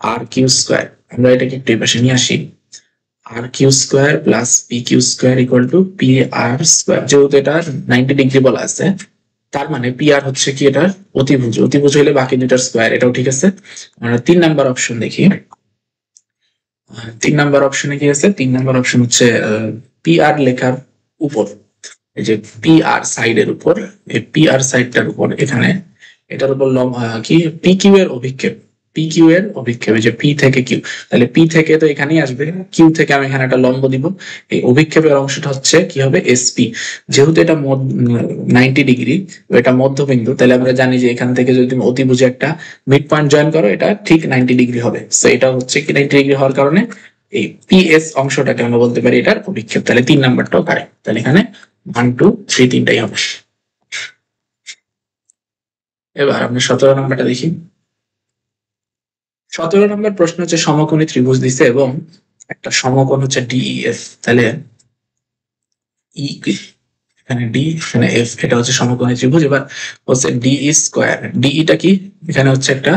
R Q square, আমরা এটাকে একটু এই পাশে নিয়ে আসি, R Q square plus P Q square equal to P R square, যেহেতু এটা 90 ডিগ্রি বলা আছে তার মানে পি আর হচ্ছে কি এটা অতিভুজ, অতিভুজ হলে বাকি দুটার স্কোয়ার, এটাও ঠিক আছে। আমরা 3 নাম্বার অপশন দেখি, 3 নাম্বার অপশনে কি আছে, 3 নাম্বার অপশন হচ্ছে পি আর লেখার উপর এই যে পি আর সাইডের উপর, এই পি আর সাইডটার উপর এখানে এটার উপর কি পি কিউ এর অভিক্ষেপ, পি কিউ এর অভিক্ষেপ যে পি থেকে কিউ, তাহলে পি থেকে তো এখানেই আসবে, কিউ থেকে আমি এখানে একটা লম্ব দিব, এই অভিক্ষেপের অংশটা হচ্ছে কি হবে এসপি, যেহেতু এটা 90 ডিগ্রি এটা মধ্যবিন্দু, তাহলে আমরা জানি যে এখান থেকে যদি তুমি অতিভুজে একটা মিড পয়েন্ট জয়েন করো এটা ঠিক 90 ডিগ্রি হবে, তো এটা হচ্ছে কি 90 ডিগ্রি হওয়ার কারণে এই পিএস অংশটাকে আমরা বলতে পারি এটার অভিক্ষেপ। তাহলে 3 নাম্বারটাও কারেক্ট। তাহলে এখানে 1 2 3 তিনটাই হবে। এবার আমরা 17 নাম্বারটা দেখি। 17 নম্বর প্রশ্ন হচ্ছে সমকোণী ত্রিভুজ দিছে এবং একটা সমকোণ হচ্ছে ডিইএফ। তাহলে ই এখানে ডি এখানে এফ, এটা হচ্ছে সমকোণী ত্রিভুজ। এবার হচ্ছে ডিই স্কয়ার। ডিইটা কি? এখানে হচ্ছে একটা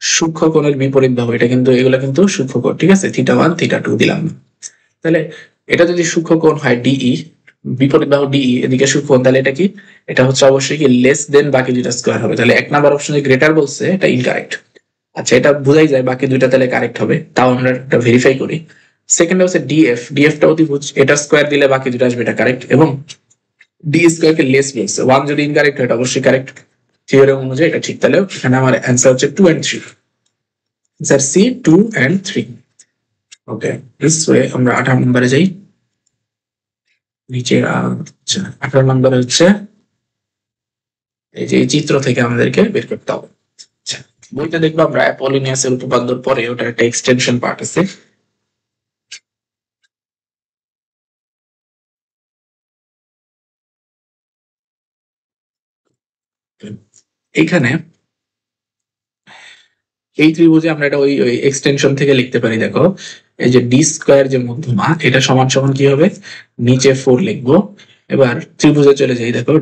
সূক্ষ্ম কোণের বিপরীত বাহু। এটা কিন্তু এগুলা কিন্তু সূক্ষ্ম কোণ, ঠিক আছে? θ1 θ2 দিলাম। তাহলে এটা যদি সূক্ষ্ম কোণ হয় ডিই, বিপরীত বাহু ডিই, এদিকে সূক্ষ্ম কোণ, তাহলে এটা কি? এটা হচ্ছে অবশ্যই কি লেস দেন বাকি দুইটা স্কয়ার হবে। তাহলে 1 নাম্বার অপশনে গ্রেটার বলছে, এটা ইনকারেক্ট। আচ্ছা, এটা বোঝাই যায় বাকি দুইটা তাহলে কারেক্ট হবে, তাও আমরা এটা ভেরিফাই করি। সেকেন্ড হচ্ছে ডিএফ। ডিএফটা অতিভুজ, এটা স্কয়ার দিলে বাকি দুটো আসবে, এটা কারেক্ট। এবং ডি স্কয়ার কে লেস বলছে, 1 যদি ইনকারেক্ট হয় এটা অবশ্যই কারেক্ট। থিওরেম অনুযায়ী এটা ঠিক। তাহলে এখানে আমার অ্যান্সার হচ্ছে 2 and 3। Answer C 2 and 3। Okay, this way আমরা 18 নম্বরে যাই। নিচে 18 নম্বরে হচ্ছে এই যে এই চিত্র থেকে আমাদেরকে বের করতে হবে। আচ্ছা, বইটা দেখবো আমরা অ্যাপোলিনিয়াসের উপপাদ্যর পরে ওটা একটা এক্সটেনশন পার্ট আছে। এইখানে এই ত্রিভুজে আমরা এটা ওই এক্সটেনশন থেকে লিখতে পারি। দেখো, এই যে ডি স্কয়ার যে মধ্যমা, এটা সমান সমান কি হবে? নিচে 4 লিখবো। এবার ত্রিভুজে চলে যাই। দেখো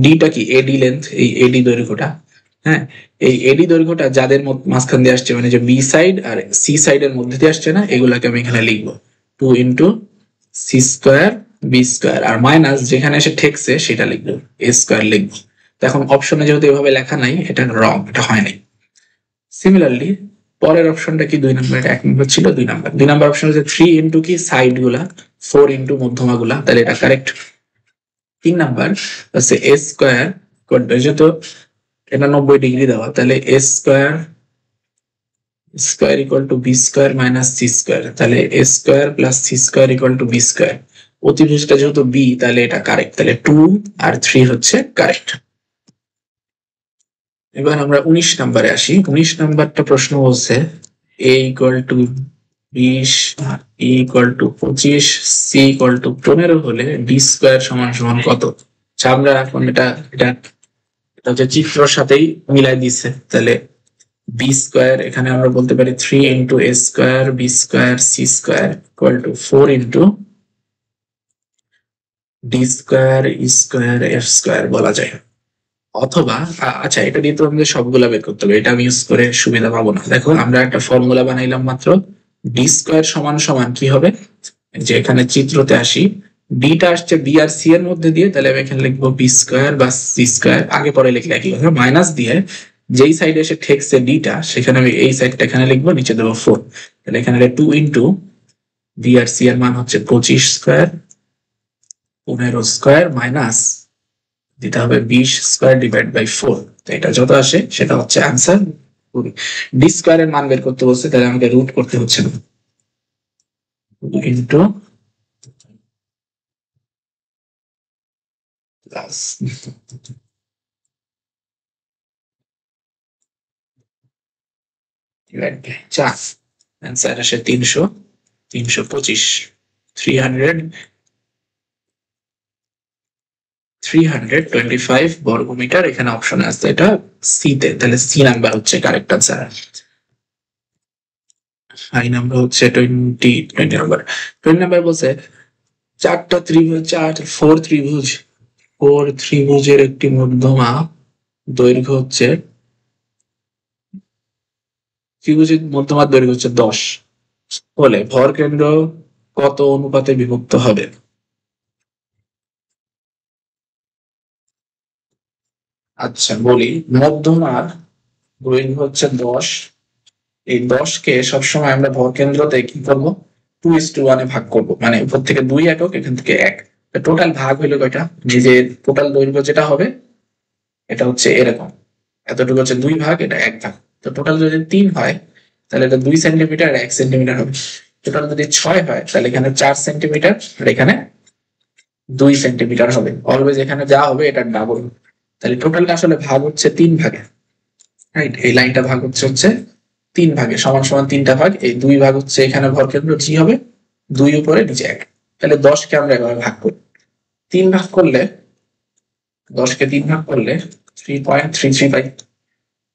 ডিটা কি? এডি লেন্থ, এই এডি দৈর্ঘ্যটা। হ্যাঁ, এই এডি দৈর্ঘ্যটা যাদের মাঝখান দিয়ে আসছে, মানে যে বি সাইড আর সি সাইডের মধ্যে দিয়ে আসছে না, এগুলাকে আমি এখানে লিখবো 2 into C square B square, আর মাইনাস যেখানে এসে ঠেকছে সেটা লিখবো এ স্কয়ার লিখবো। তো এখন অপশনে যেহেতু এভাবে লেখা নাই, এটা রং, এটা হয় নাই। সিমিলারলি পরের অপশনটা কি? 2 নাম্বার। 1 নাম্বার ছিল, 2 নাম্বার। 2 নাম্বার অপশন হচ্ছে 3 ইন্টু কি সাইড গুলা, 4 ইন্টু মধ্যমা গুলা, তাহলে এটা কারেক্ট। 3 নাম্বার হচ্ছে এ স্কয়ার, যেহেতু এটা 90 ডিগ্রি দেওয়া, তাহলে A square square equal to B square minus C square, তাহলে A square plus C square equal to B square. অতিভুজটা যেহেতু বি, তাহলে এটা কারেক্ট। তাহলে 2 আর 3 হচ্ছে কারেক্ট। এবার আমরা 19 নাম্বারে আসি। 19 নাম্বারটা প্রশ্ন বলছে a equal to 20, e equal to 25, c equal to 15 হলে ডি স্কয়ার সমান সমান কত? আচ্ছা, আমরা এখন এটা হচ্ছে চিত্রের সাথেই মিলাই দিছে। তাহলে বি স্কয়ার এখানে আমরা বলতে পারি 3 into A square B square C square equal to 4 into D square E square F square বলা যায়। অথবা আচ্ছা, এটা দিয়ে তো আমাদের সবগুলা বের করতে হবে, এটা আমি ইউজ করে সুবিধা পাবো না। দেখো, আমরা একটা ফর্মুলা বানাইলাম মাত্র। ডি স্কয়ার সমান সমান কি হবে? যে এখানে চিত্রতে আসি, ডিটা আসছে বি আর সি এর মধ্যে দিয়ে, তাহলে আমি এখানে লিখবো বি স্কয়ার বা সি স্কয়ার, আগে পরে লিখলে একই কথা। মাইনাস দিয়ে যেই সাইডে এসে ঠেকছে ডিটা, সেখানে আমি এই সাইডটা এখানে লিখবো, নিচে দেবো 4। তাহলে এখানে 2 ইন্টু বি আর সি এর মান হচ্ছে 25 স্কয়ার 15 স্কয়ার মাইনাস দিতে হবে 20 স্কয়ার ডিভাইড বাই 4। তো এটা যত আসে সেটা হচ্ছে आंसर। ডি স্কয়ারের মান বের করতে বলছে, তাহলে আমাকে রুট করতে হচ্ছে না, into plus divide by 4। Answer আসে 325 325 বর্গমিটার। এখানে অপশনে আছে এটা সি তে, তাহলে সি নাম্বার হচ্ছে কারেক্ট आंसर। আই নাম্বার হচ্ছে 20 নাম্বার। 20 নাম্বার বলছে চারটা ত্রিভুজ, 4 ত্রিভুজের একটি মধ্যমা দৈর্ঘ্য হচ্ছে, ত্রিভুজের মধ্যমার দৈর্ঘ্য হচ্ছে 10 হলে ভর কেন্দ্র কত অনুপাতে বিভক্ত হবে? আচ্ছা বলি, মধ্যমার দৈর্ঘ্য হচ্ছে 10। এই 10 কে সবসময় আমরা ভর কেন্দ্রতে কি করবো? 2:1 এ ভাগ করব, মানে উপর থেকে 2 একক, এখান থেকে 1। টোটাল ভাগ হইলো কয়টা? যে টোটাল দৈর্ঘ্য যেটা হবে এটা হচ্ছে এরকম, এতটুকু হচ্ছে 2 ভাগ, এটা 1 ভাগ। তো টোটাল যদি 3 হয় তাহলে এটা 2 সেন্টিমিটার আর 1 সেন্টিমিটার হবে। টোটাল যদি 6 হয় তাহলে এখানে 4 সেন্টিমিটার আর এখানে 2 সেন্টিমিটার হবে। অলওয়েজ এখানে যা হবে এটা ডাবল। তাহলে টোটালটা আসলে ভাগ হচ্ছে 3 ভাগে, রাইট? এই লাইনটা ভাগ হচ্ছে 3 ভাগে সমান সমান 3টা ভাগ, এই 2 ভাগ হচ্ছে এখানে ভরকেন্দ্র জি হবে, 2 উপরে নিচে 1, তাহলে 10 কে আমরা এভাবে ভাগ করি, 3 ভাগ করলে 10 কে 3 ভাগ করলে 3.33 পাই।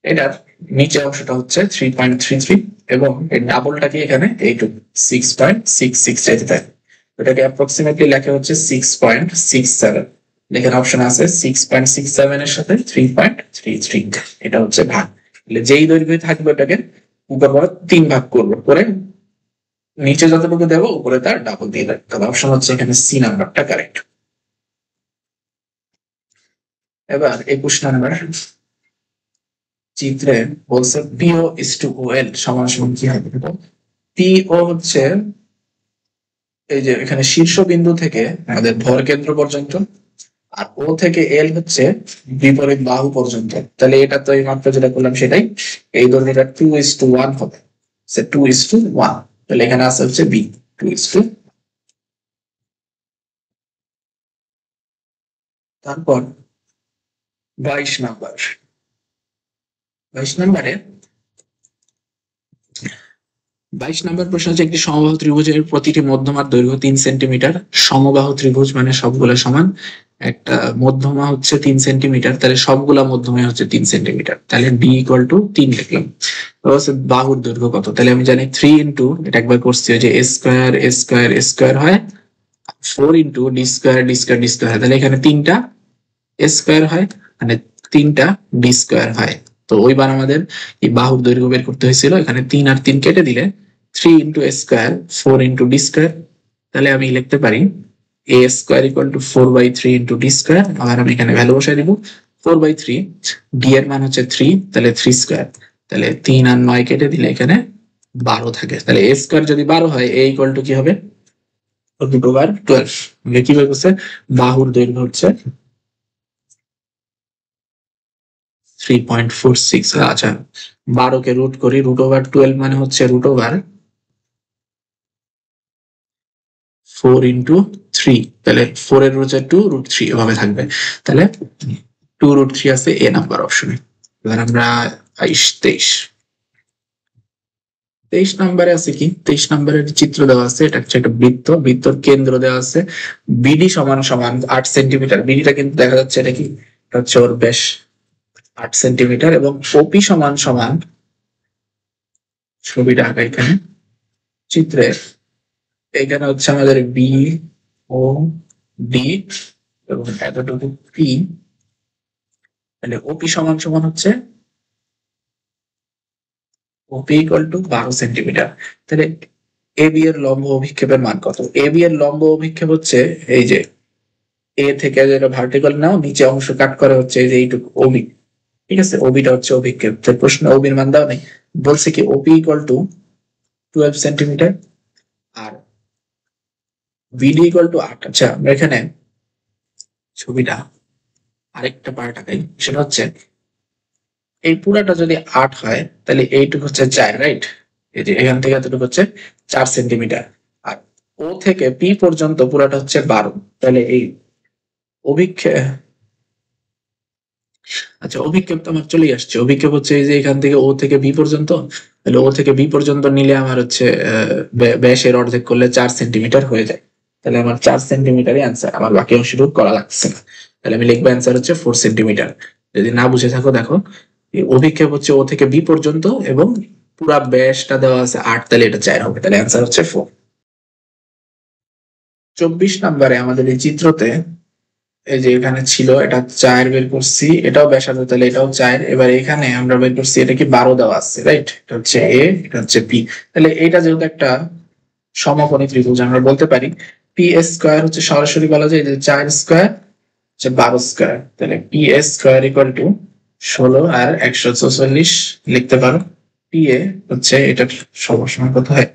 এটার নিচের অংশটা হচ্ছে 3.33 এবং এর ডাবলটা কি এখানে এইটুকু 6.66 চাইতে থাকে, এটাকে অ্যাপ্রক্সিমেটলি লেখা হচ্ছে 6.67, এখানে অপশন আছে 6.67 এর সাথে 3.33, এটা হচ্ছে ভাগ। যেই দৈর্ঘ্য থাকবে ওটাকে উপর বড় 3 ভাগ করবো, করে নিচে যতটুকু দেবো উপরে তার ডাবল দিয়ে দেবো, তবে অপশন হচ্ছে এখানে সি নাম্বারটা কারেক্ট। এবার 21 নাম্বার চিত্রে বলছে পিও ইস টু ওএল সমান সমান কি হবে, পিও হচ্ছে এই যে এখানে শীর্ষবিন্দু থেকে আমাদের ভর কেন্দ্র পর্যন্ত, আর ও থেকে এল হচ্ছে বিপরীত বাহু পর্যন্ত, তাহলে এটা তো এই মাত্র যেটা করলাম সেটাই, এই দৈর্ঘ্যটা 2:1 হবে, সে 2:1, তাহলে এখানে আছে হচ্ছে বি 2:1। তারপর 22 নাম্বার, 22 নাম্বারে 22 নম্বর প্রশ্ন হচ্ছে একটি সমবাহু ত্রিভুজের প্রতিটি মধ্যমার দৈর্ঘ্য 3 সেন্টিমিটার, সমবাহু ত্রিভুজ মানে সবগুলা সমান, একটা মধ্যমা হচ্ছে 3 সেন্টিমিটার, তাহলে সবগুলা মধ্যমায় হচ্ছে 3 সেন্টিমিটার, তাহলে ডি ইকুয়াল টু 3 লিখলাম। বাহুর দৈর্ঘ্য কত, তাহলে আমি জানি 3 ইন্টু, এটা একবার করছি যে এ স্কোয়ার এ স্কোয়ার এ স্কোয়ার হয়, 4 into D square D square D square হয়, তাহলে এখানে 3টা এ স্কোয়ার হয়, মানে 3টা ডি স্কোয়ার হয়। তো ওইবার আমাদের এই বাহুর দৈর্ঘ্য বের করতে হয়েছিল, এখানে 3 আর 3 কেটে দিলে 3 into A square 4 into D square, তাহলে আমি লিখতে পারি A square equal to 4/3 into D square, আর আমি এখানে ভ্যালু বসাই দিব 4/3, ডি এর মান হচ্ছে 3, তাহলে 3 স্কোয়ার, তাহলে 3 আর 9 কেটে দিলে এখানে 12 থাকে, তাহলে এ স্কোয়ার যদি 12 হয় এ ইকুয়াল টু কি হবে √12, কি বলছে বাহুর দৈর্ঘ্য হচ্ছে 3.46, আচ্ছা 12 কে রুট করি, √12 মানে হচ্ছে √4 ইন্টু 3, তাহলে 4 এর রুট 2 √3 এভাবে থাকবে, তাহলে 2√3 আছে এ নাম্বার অপশনে। এবার আমরা 23 নম্বরে আছে কি, 23 নম্বরের চিত্র দেওয়া আছে, এটা হচ্ছে একটা বৃত্ত, বৃত্তর কেন্দ্র দেওয়া আছে বিডি সমান সমান 8 সেন্টিমিটার, বিডিটা কিন্তু দেখা যাচ্ছে এটা কি, এটা হচ্ছে ওর ব্যাস 8 সেন্টিমিটার, এবং ওপি সমান সমান, ছবিটা আঁকা এখানে চিত্রে, এখানে হচ্ছে আমাদের বি ও ডি এবং এতটুকু পি, তাহলে ওপি সমান সমান হচ্ছে ওপি ইকুয়াল টু 12 সেন্টিমিটার, তাহলে এবি এর লম্ব অভিক্ষেপের মান কত, এবি এর লম্ব অভিক্ষেপ হচ্ছে এই যে এ থেকে যেটা ভার্টিক্যাল নাও নিচে অংশ কাট করে হচ্ছে এই যে এইটুকু ওবি, ঠিক আছে, ওবিটা হচ্ছে অভিক্ষেপ, তো প্রশ্ন ওবির মান দাও নেই, বলছে কি ওপি ইকুয়াল টু 12 সেন্টিমিটার আর বিডি ইকুয়াল টু 8। আচ্ছা আমরা এখানে ছবিটা আরেকটা পার্ট আঁকাই, সেটা হচ্ছে এই পুরাটা যদি 8 হয় তাহলে এইটুকু হচ্ছে 4, রাইট, এই যে এখান থেকে এতটুকু হচ্ছে 4 সেন্টিমিটার, আর ও থেকে পি পর্যন্ত পুরাটা হচ্ছে 12, তাহলে এই অভিক্ষেপ, আচ্ছা অভিক্ষেপ তো আমার চলে আসছে, অভিক্ষেপ হচ্ছে এই যে এখান থেকে ও থেকে বি পর্যন্ত, তাহলে ও থেকে বি পর্যন্ত নিলে আমার হচ্ছে ব্যাসের অর্ধেক করলে 4 সেন্টিমিটার হয়ে যায়, তাহলে আমার 4 সেন্টিমিটারই অ্যান্সার, আমার বাকি অংশটুকু করা লাগছে না, তাহলে আমি লিখবো অ্যান্সার হচ্ছে 4 সেন্টিমিটার। যদি না বুঝে থাকো দেখো, অভিক্ষেপ হচ্ছে ও থেকে বি পর্যন্ত এবং পুরা ব্যাসটা দেওয়া আছে 8, তাহলে এটা 4 হবে, তাহলে অ্যান্সার হচ্ছে 4। 24 নম্বরে আমাদের এই চিত্রতে এই যে এখানে ছিল এটা 4 বের করছি, এটাও ব্যাসার্ধ, তাহলে এটাও 4, এবার এখানে আমরা বের করছি এটা কি 12 দেওয়া আছে, রাইট, এটা হচ্ছে এ এটা হচ্ছে পি, তাহলে এটা যেহেতু একটা সমকোণী ত্রিভুজ আমরা বলতে পারি পি স্কয়ার হচ্ছে সরাসরি বলা যায় যে 4 স্কয়ার হচ্ছে 12 স্কয়ার, তাহলে পি স্কয়ার ইকুয়াল টু 16 আর 144 লিখতে পারো, পি এ হচ্ছে এটা সবসময় কত হয়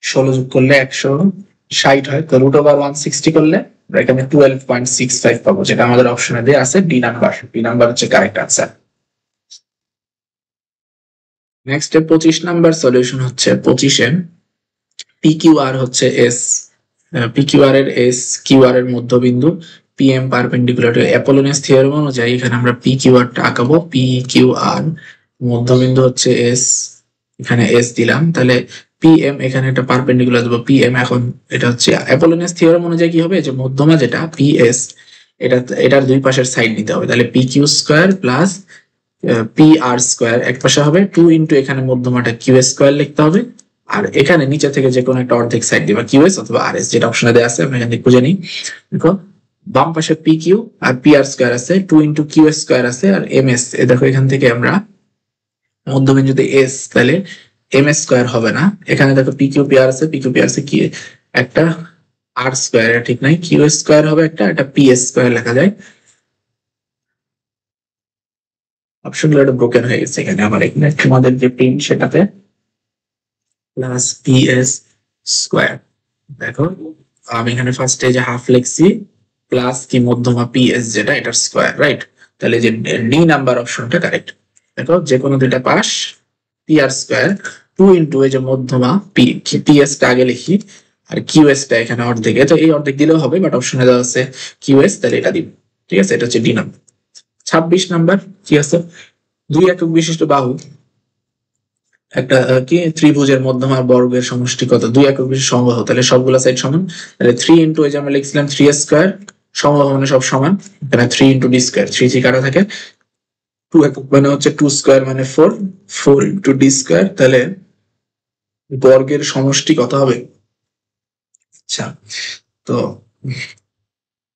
16 যোগ করলে 160 হয়, তো √160 করলে এখানে 12.65 পাবো, যেটা আমাদের অপশনে দেয়া আছে ডি নাম্বার, ডি নাম্বার হচ্ছে correct answer. Next 25 number solution হচ্ছে 25 পি কিউ আর হচ্ছে এস, পি কিউ আর এর এস কিউ আর এর মধ্যবিন্দু, P M perpendicular to Apollonius theorem অনুযায়ী এখানে আমরা পি কিউ আর টা আঁকাবো, পি কিউ আর মধ্যবিন্দু হচ্ছে এস, এখানে এস দিলাম, তাহলে পিএম এখানে একটা পারপেন্ডিকুলার দেবো পিএম। এখন এটা হচ্ছে অ্যাপোলোনিয়াস থিওরেম অনুযায়ী কি হবে, যে মধ্যমা যেটা পিএস, এটা এটার দুই পাশের সাইড নিতে হবে, তাহলে P Q square plus P R square এক পাশে হবে, 2 ইন্টু এখানে মধ্যমাটা কিউ স্কোয়ার লিখতে হবে, আর এখানে নিচে থেকে যে কোনো একটা অর্ধেক সাইড দিবা কিউ এস অথবা আর এস, যেটা অপশনে দেওয়া আছে আমরা এখান থেকে খুঁজে নিই। দেখো বাম পাশে পি কিউ আর পি আর স্কোয়ার আছে, 2 ইন্টু কিউ স্কোয়ার আছে, আর এম এস, দেখো এখান থেকে আমরা মধ্যবিন্দুতে এস, তাহলে এম এস স্কোয়ার হবে না, এখানে দেখো পি কিউ পি আর আছে, পি কিউ পি আর আছে কি একটা আর স্কোয়ার, ঠিক নাই, কিউ স্কোয়ার হবে একটা, এটা পি এস স্কোয়ার লেখা যায়। অপশন গুলো একটা ব্রোকেন হয়ে গেছে এখানে আমার, এখানে তোমাদের যে প্রিন্ট সেটাতে প্লাস পি এস স্কোয়ার। দেখো আমি এখানে ফার্স্টে যে হাফ লিখছি প্লাস কি মধ্যমা পি এস যেটা এটার স্কোয়ার, রাইট? তাহলে যে ডি নাম্বার অপশনটা কারেক্ট। দেখো যে কোনো দুইটা পাশ, পি আর স্কোয়ার 2 ইন্টু এই যে মধ্যমা পি, পি এস টা আগে লিখি আর কিউ এস টা এখানে অর্ধেকে, তো এই অর্ধেক দিলেও হবে, বাট অপশনে দেওয়া আছে কিউ এস, তাহলে এটা দিব। ঠিক আছে, এটা হচ্ছে ডি নাম্বার। 26 নাম্বার কি আছে, দুই একক বিশিষ্ট বাহু একটা কি ত্রিভুজের মধ্যমা বর্গের সমষ্টি কত, দুই একক বিশিষ্ট সমবাহু, তাহলে সবগুলা সাইড সমান, তাহলে 3 ইন্টু এই যে আমরা লিখছিলাম 3 স্কোয়ার, সমবাহু মানে সব সমান, এখানে 3 ইন্টু ডি স্কোয়ার, 3 3 কাটা থাকে, 2 একক মানে হচ্ছে 2 স্কোয়ার মানে 4, 4 ইন্টু ডি স্কোয়ার, তাহলে বর্গের সমষ্টি কত হবে? আচ্ছা, তো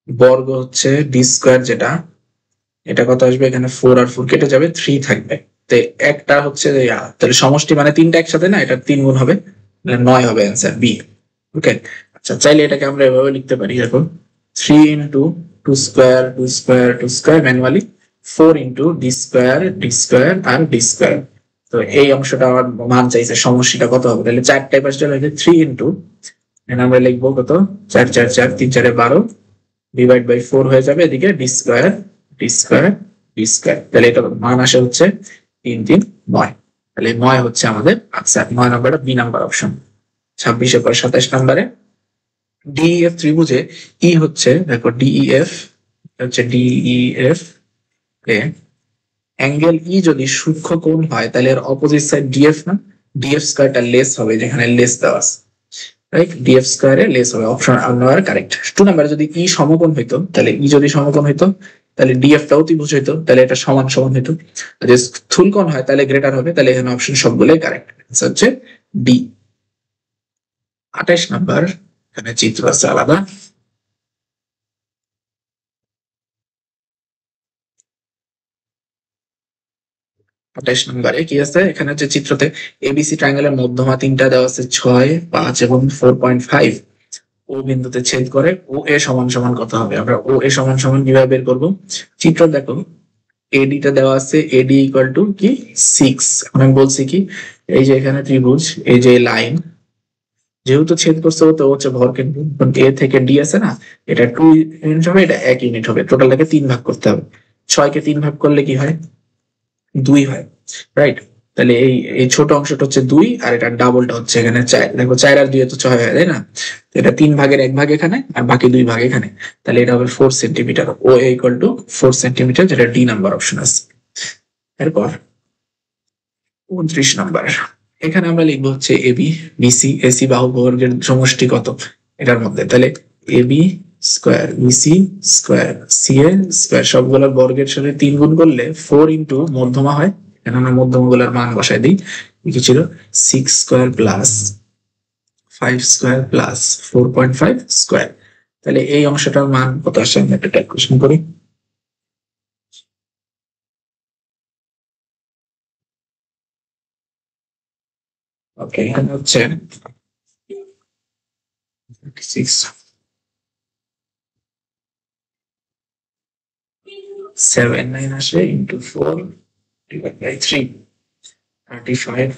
বর্গ হচ্ছে ডি স্কোয়ার যেটা, এটা কত আসবে, এখানে 4 আর 4 কেটে যাবে, 3 থাকবে, তো একটা হচ্ছে তাহলে সমষ্টি মানে তিনটা একসাথে না, এটা 3 গুণ হবে, 9 হবে অ্যান্সার বি। ওকে, আচ্ছা চাইলে এটাকে আমরা এভাবে লিখতে পারি, দেখো 3 into 2 square 2 square 2 square manually, 4 into D square আর ডি স্কোয়ার। তো এই অংশটা আমার মান চাইছে, সমষ্টিটা কত হবে, তাহলে 4 টাইপ আসলে 3 ইন্টু, আমরা লিখবো কত, 4 4 4 3 4 12 ডিভাইড বাই 4 হয়ে যাবে, এদিকে D square D square D square, তাহলে এটা মান আসে হচ্ছে 3 3 9, তাহলে 9 হচ্ছে আমাদের আনসার, 9 নাম্বারটা বি নাম্বার অপশন। 26 এর পর 27 নম্বরে ডিইএফ ত্রিভুজে ই হচ্ছে, দেখো ডিইএফ হচ্ছে ডিইএফ এ অ্যাঙ্গেল ই যদি সূক্ষ্ম কোণ হয় তাহলে এর অপোজিট সাইড ডিএফ না, ডিএফ স্কয়ারটা লেস হবে, যেখানে লেস দেওয়া আছে, রাইট? ডিএফ স্কয়ারে লেস হবে, অপশন নাম্বার কারেক্ট। 2 নম্বরে যদি ই সমকোণ হইতো, তাহলে ই যদি সমকোণ হইতো তাহলে ডিএফ টাও ত্রিভুজ হইতো, তাহলে এটা সমান সমান হইতো, যদি স্থূলকোণ হয় তাহলে গ্রেটার হবে, তাহলে এখানে অপশন সবগুলোই কারেক্ট, আনসার হচ্ছে ডি। 28 নাম্বার, এখানে চিত্র আছে আলাদা। আঠাশ নম্বরে কি আছে, এখানে হচ্ছে চিত্রতে এবিসি ট্রায়াঙ্গেলের মধ্যমা তিনটা দেওয়া আছে 6 5 এবং 4.5, ও বিন্দুতে ছেদ করে ও এ সমান সমান কত হবে, আমরা ও এ সমান সমান কিভাবে বের করব? চিত্র দেখো এডি টা দেওয়া আছে, এডি ইকুয়াল টু কি 6, এখন আমি বলছি কি এই যে এখানে ত্রিভুজ, এই যে লাইন যেহেতু ছেদ করছে তো হচ্ছে ভরকেন্দ্র, এ থেকে ডি আছে না, এটা 2 ইউনিট হবে, এটা 1 ইউনিট হবে, টোটালটাকে 3 ভাগ করতে হবে, 6 কে 3 ভাগ করলে কি হয়, 2 হয়, রাইট? তাহলে এই এই ছোট অংশটা হচ্ছে 2 আর এটা ডাবলটা হচ্ছে এখানে 4, দেখো 4 আর 2 তো 6 হয়, তাই না? তো এটা 3 ভাগের 1 ভাগ এখানে আর বাকি 2 ভাগ এখানে, তাহলে এটা হবে 4 centimetre, O equal to 4 centimetre, যেটা ডি নাম্বার অপশন আছে। এরপর 29 নাম্বার, এখানে আমরা লিখবো হচ্ছে এবি বিসি এসি বাহু বর্গের সমষ্টি কত এটার মধ্যে, তাহলে AB square BC square CA square সবগুলোর বর্গের সাথে 3 গুণ করলে 4 ইন্টু মধ্যমা হয়, এখানে আমরা মধ্যমা গুলার মান বসাই দিই, কি ছিল 6 square plus 5 square plus 4.5 square, তাহলে এই অংশটার মান কত আসে, আমরা একটা ক্যালকুলেশন করি। ওকে, এখানে হচ্ছে 6 7 9 আসে ইন্টু 4 ডিভাইড বাই 3, 35,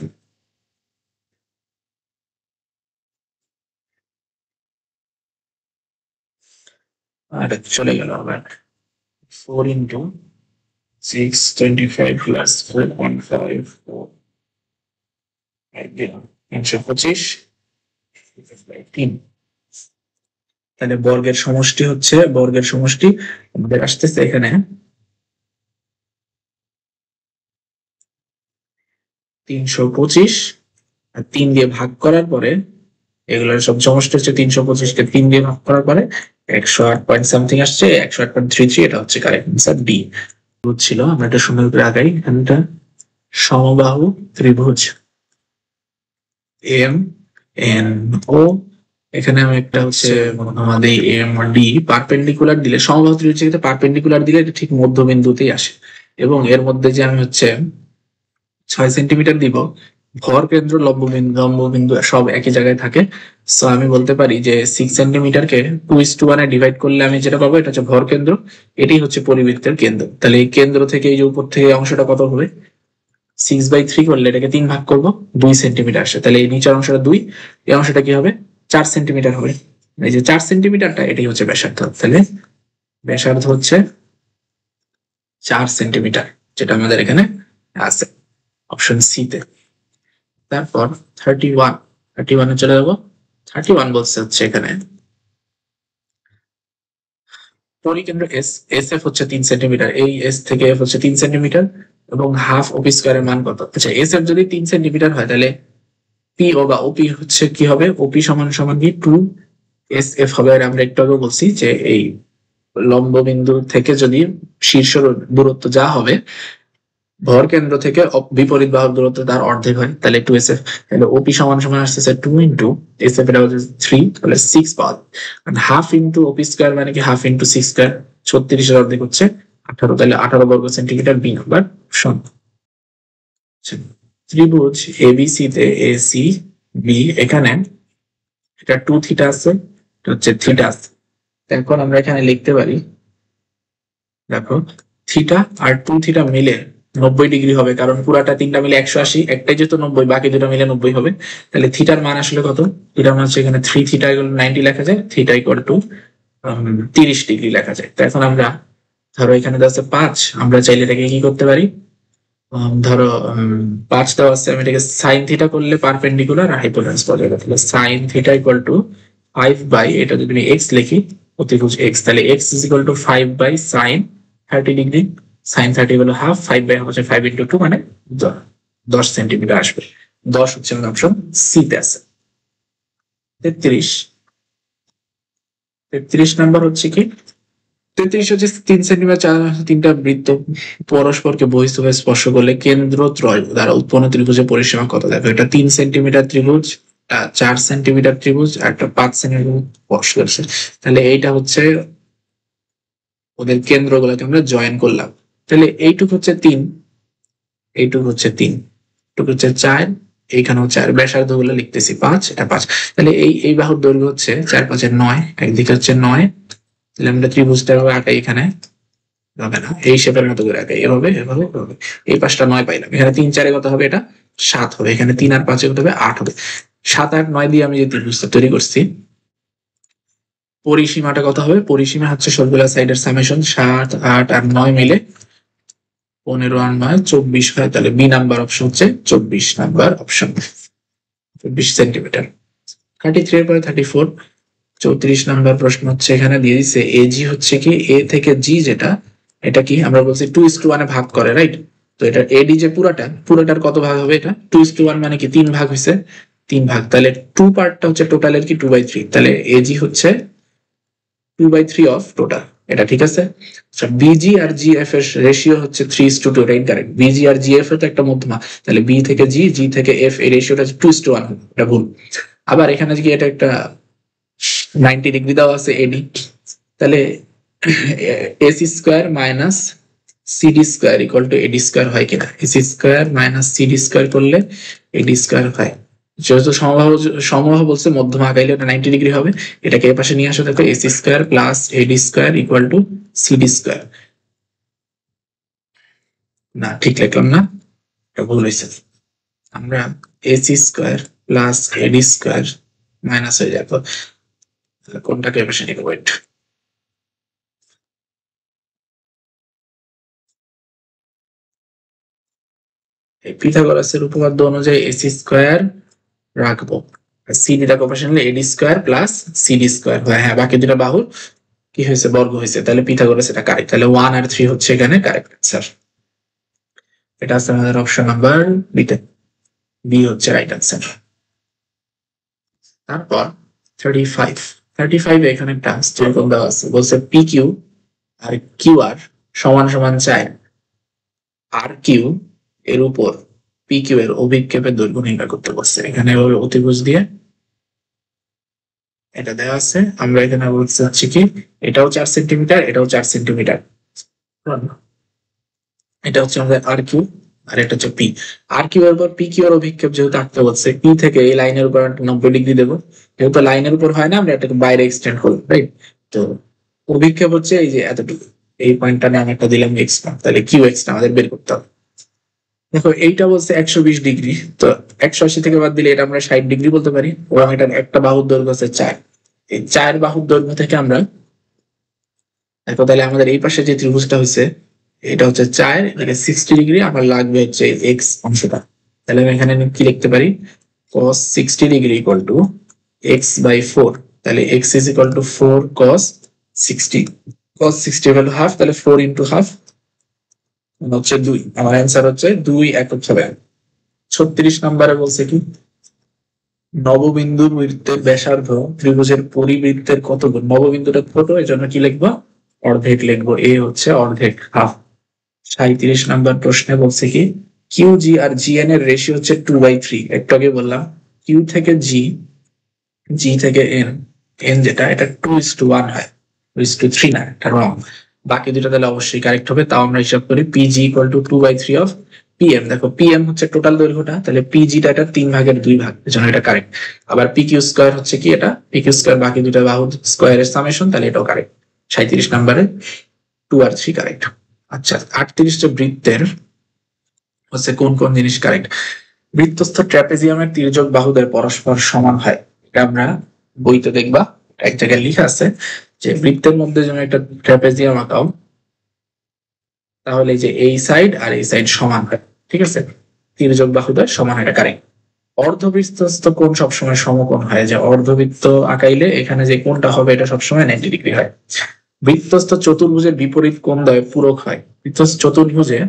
আর চলে গেল আবার 4 ইন্টু 6 25 প্লাস 4.5 325 3, তাহলে বর্গের সমষ্টি হচ্ছে, বর্গের সমষ্টি আমাদের আসতেছে এখানে 325 আর 3 দিয়ে ভাগ করার পরে এগুলোর সব সমষ্টি হচ্ছে 325 কে 3 দিয়ে ভাগ করার পরে 108 পয়েন্ট সামথিং আসছে, 108.33। এটা হচ্ছে কারেক্ট আনসার ডি। ছিল আমরা এটা সুন্দর করে আগাই। এখানটা সমবাহু ত্রিভুজ এম এন ও, এখানে আমি একটা হচ্ছে আমাদের এম ডি পারপেন্ডিকুলার দিলে, সমবাহু ত্রিভুজের ক্ষেত্রে পারপেন্ডিকুলার দিলে এটা ঠিক মধ্যবিন্দুতেই আসে, এবং এর মধ্যে যে আমি হচ্ছে 6 সেন্টিমিটার দিব, ভর কেন্দ্র লম্ববিন্দু সব একই জায়গায় থাকে। সো আমি বলতে পারি যে 6 সেন্টিমিটারকে 2:1 ডিভাইড করলে আমি যেটা পাবো এটা হচ্ছে ভর কেন্দ্র, এটাই হচ্ছে পরিবৃত্তের কেন্দ্র। তাহলে এই কেন্দ্র থেকে এই যে উপর থেকে অংশটা কত হবে, 6/3 করলে এটাকে 3 ভাগ করবো, 2 সেন্টিমিটার আসে। তাহলে এই নিচের অংশটা 2, এই অংশটা কি হবে 4 সেন্টিমিটার হবে। এই যে 4 সেন্টিমিটারটা এটাই হচ্ছে ব্যাসার্ধ। তাহলে ব্যাসার্ধ হচ্ছে 4 সেন্টিমিটার, যেটা আমাদের এখানে আছে অপশন সি তে। তারপর 31 চলে যাবো। 31 বলছে হচ্ছে এখানে পরিকেন্দ্র এস, এস এফ হচ্ছে 3 সেন্টিমিটার, এই এস থেকে এফ হচ্ছে 3 সেন্টিমিটার, এবং হাফ ওপি স্কোয়ারের মান কত? আচ্ছা, এস এফ যদি 3 সেন্টিমিটার হয় তাহলে পি ও বা ওপি হচ্ছে কি হবে, ওপি সমান সমান কি 2 এস এফ হবে। আর আমরা একটু আগে বলছি যে এই লম্ব বিন্দু থেকে যদি শীর্ষ দূরত্ব যা হবে ভর কেন্দ্র থেকে বিপরীত বাহুর দূরত্ব তার অর্ধেক হয়, তাহলে 2SF। তাহলে ওপি সমান সমান আসতেছে 2 ইন্টু SF, এটা হচ্ছে 3, তাহলে 6 পাওয়া। আর হাফ ইন্টু ওপি স্কোয়ার মানে কি হাফ ইন্টু 6 স্কোয়ার, 36 এর অর্ধেক হচ্ছে 18, তাহলে 18 বর্গ সেন্টিমিটার বি নাম্বার অপশন। ত্রিভুজ এবিসি তে এসি বি, এখানে এটা 2 থিটা আছে, এটা হচ্ছে থিটা আছে। এখন আমরা এখানে লিখতে পারি, দেখো থিটা আর 2 থিটা মিলে 90 ডিগ্রি হবে, কারণ পুরাটা 3টা মিলে 180, একটাই যেহেতু 90, বাকি দুটো মিলে 90 হবে। তাহলে থিটার মান আসলে কত? থিটার মান হচ্ছে এখানে 3 থিটা ইকুয়াল 90 লেখা যায়, থিটা ইকুয়াল টু 30 ডিগ্রি লেখা যায়। তো এখন আমরা ধরো এখানে দেওয়া আছে 5, আমরা চাইলে এটাকে কি করতে পারি, ধরো 5 দেওয়া আছে, আমি এটাকে সাইন থিটা করলে পারপেন্ডিকুলার আর হাইপোটেনাস পাওয়া যাবে। তাহলে sine theta equal to 5 by, এটা যদি আমি এক্স লিখি অতিভুজ এক্স, তাহলে X is equal to 5 by sine 30 degree, sine 30 হলো হাফ, 5 বাই হচ্ছে 5 ইন্টু 2 মানে 10 সেন্টিমিটার আসবে। 10 হচ্ছে আমার অপশন সি তে আছে। 33 নাম্বার হচ্ছে কি, 33 হচ্ছে 3 সেন্টিমিটার, তিনটা বৃত্ত পরস্পরকে বহিঃস্থভাবে স্পর্শ করলে কেন্দ্রত্রয় দ্বারা উৎপন্ন ত্রিভুজের পরিসীমা কত? দেখো এটা 3 সেন্টিমিটার ত্রিভুজ, 4 সেন্টিমিটার ত্রিভুজ, আর একটা 5 সেন্টিমিটার স্পর্শ করছে। তাহলে এইটা হচ্ছে ওদের কেন্দ্রগুলোকে আমরা জয়েন করলাম। তাহলে এইটুকু হচ্ছে 3, এইটুকু হচ্ছে 3, এইটুকু হচ্ছে 4, এইখানে হচ্ছে, আর ব্যাসার্ধ গুলো লিখতেছি 5, এটা 5। তাহলে এই বাহুর দৈর্ঘ্য হচ্ছে 4 5 9, একদিকে হচ্ছে 9। তাহলে আমরা ত্রিভুজটা আঁকাই, এখানে হবে না, এই শেপের মতো করে আঁকাই, এভাবে এভাবে এভাবে। এই 5টা 9 পাইলাম, এখানে 3 4 কত হবে, এটা 7 হবে, এখানে 3 আর 5 কত হবে, 8 হবে। 7 8 9 দিয়ে আমি যে ত্রিভুজটা তৈরি করছি, পরিসীমাটা কত হবে? পরিসীমা হচ্ছে সবগুলা সাইডের সামেশন, 7 8 আর 9 মিলে 15 আর 9 24 হয়। তাহলে বি নাম্বার অপশন হচ্ছে 24 নাম্বার অপশন, 24 সেন্টিমিটার। 33 এর পরে 34, 34 নাম্বার প্রশ্ন হচ্ছে, এখানে দিয়ে দিচ্ছে এজি হচ্ছে কি এ থেকে জি, যেটা এটা কি আমরা বলছি 2:1 ভাগ করে, রাইট? তো এটা এডি যে পুরাটার কত ভাগ হবে? এটা 2:1 মানে কি 3 ভাগ হয়েছে, 3 ভাগ। তাহলে 2 পার্টটা হচ্ছে টোটালের কি 2/3, তাহলে এজি হচ্ছে 2/3 অফ টোটাল, এটা ঠিক আছে। আচ্ছা, বিজি আর জিএফ এর রেশিও হচ্ছে 3:2, এটা ইনকারেক্ট। বিজি আর জিএফ এর তো একটা মধ্যমা, তাহলে বি থেকে জি, জি থেকে এফ, এই রেশিওটা 2:1, এটা ভুল। আবার এখানে কি এটা একটা 90 ডিগ্রি দেওয়া আছে এডি, তাহলে AC square minus CD square equal two এডি স্কোয়ার হয় কিনা? AC square minus CD square করলে এডি স্কোয়ার হয়। যেহেতু সমবাহু বলছে, মধ্যমা আঁকাইলে এটা 90 ডিগ্রি হবে, এটাকে এ পাশে নিয়ে আসা, দেখো এসি স্কোয়ার প্লাস এডি square equal two CD square. না, ঠিক লিখলাম না, এটা ভুল হয়েছে। আমরা এসি স্কোয়ার প্লাস এডি স্কোয়ার মাইনাস হয়ে যাবে, কোনটাকে এ পাশে নিয়ে ওয়েট, এই পিথাগোরাসের উপপাদ্য অনুযায়ী এসি স্কোয়ার রাখবো, সিডিটা কপাশে নিলে এডি স্কোয়ার প্লাস সিডি স্কোয়ার হয়। হ্যাঁ, বাকি দুটা বাহুর কি হয়েছে, বর্গ হয়েছে, তাহলে পিথাগোরাস এটা কারেক্ট। তাহলে 1 আর 3 হচ্ছে এখানে কারেক্ট অ্যান্সার। এটা আছে আমাদের অপশন নাম্বার বিতে। বি হচ্ছে রাইট আনসার। তারপর 35 এখানে একটা যেরকম দেওয়া আছে, বলছে পি কিউ আর কিউ আর সমান সমান 4, আর কিউ এর উপর পি কিউ এর অভিক্ষেপের দৈর্ঘ্য নির্ণয় করতে বলছে। এখানে অতিভুজ দিয়ে এটা দেওয়া আছে, আমরা এখানে বলতে চাচ্ছি কি এটাও 4 সেন্টিমিটার, এটাও 4 সেন্টিমিটার। এটা হচ্ছে আমাদের আর কিউ আর এটা হচ্ছে পি। আর কিউ এর উপর পি কিউ এর অভিক্ষেপ যেহেতু আঁকতে বলছে, পি থেকে এই লাইনের উপর 90 ডিগ্রি দেবো, যেহেতু লাইনের উপর হয় না আমরা এটাকে বাইরে এক্সটেন্ড করবো, রাইট? তো অভিক্ষেপ হচ্ছে এই যে এতটুকু, এই পয়েন্টটা আমি একটা দিলাম এক্স, তাহলে কিউ এক্স আমাদের বের করতে হবে। দেখো এইটা বলছে 120 ডিগ্রি, তো 180 থেকে বাদ দিলে এটা আমরা 60 ডিগ্রি বলতে পারি, এবং এটা একটা বাহুর দৈর্ঘ্য হচ্ছে 4। এই 4 বাহুর দৈর্ঘ্য থেকে আমরা দেখো, তাহলে আমাদের এই পাশে যে ত্রিভুজটা হচ্ছে এটা হচ্ছে 4, এটাকে 60 ডিগ্রি, আমার লাগবে হচ্ছে এক্স অংশটা। তাহলে আমি এখানে কি লিখতে পারি, cos 60 degree equal to x by 4। তাহলে x is equal to 4 cos 60, cos 60 equal to half, তাহলে 4 ইন্টু হাফ হচ্ছে 2। আমার অ্যান্সার হচ্ছে 2 একক হবে। 36 নম্বরে বলছে কি, নববিন্দু বৃত্তের ব্যাসার্ধ ত্রিভুজের পরিবৃত্তের কত গুণ। নববিন্দুটা ছোট, এই জন্য কি লিখবো, অর্ধেক লিখবো, এ হচ্ছে অর্ধেক, হাফ। 37 নম্বর প্রশ্নে বলছে কি, কিউ জি আর জি এন এর রেশিও হচ্ছে 2/3। একটু আগে বললাম কিউ থেকে জি, জি থেকে এন, এন যেটা এটা 2:1 হয়, 2:3 না, এটা রং। বাকি দুটো তাহলে অবশ্যই কারেক্ট হবে। তাও আমরা হিসাব করি PG equal to 2/3 of PM. দেখো পিএম হচ্ছে টোটাল দৈর্ঘ্যটা, তাহলে পিজিটা এটা 3/2, এজন্য এটা কারেক্ট। আবার পি কিউ স্কোয়ার হচ্ছে কি, এটা পি কিউ স্কোয়ার বাকি দুটো বাহু স্কোয়ারের সামেশন, তাহলে এটাও কারেক্ট। 37 নম্বরে 2 আর 3 কারেক্ট। আচ্ছা 38 বৃত্তের হচ্ছে কোন কোন জিনিস কারেক্ট। বৃত্তস্থ ট্র্যাপেজিয়ামের তির্যক বাহুদের পরস্পর সমান হয়, এটা আমরা বইতে দেখবা, এক জায়গায় লেখা আছে যে বৃত্তের মধ্যে যেন একটা ট্র্যাপেজিয়াম আঁকাও, তাহলে যে এই সাইড আর এই সাইড সমান হয়, ঠিক আছে, তির্যক বাহুদের সমান, এটা কারেক্ট। অর্ধবৃত্তস্থ কোণ সবসময় সমকোণ হয়, যে অর্ধবৃত্ত আঁকাইলে এখানে যে কোণটা হবে এটা সবসময় 90 ডিগ্রি হয়। বৃত্তস্থ চতুর্ভুজের বিপরীত কোণ দ্বয় পূরক হয়। বৃত্তস্থ চতুর্ভুজে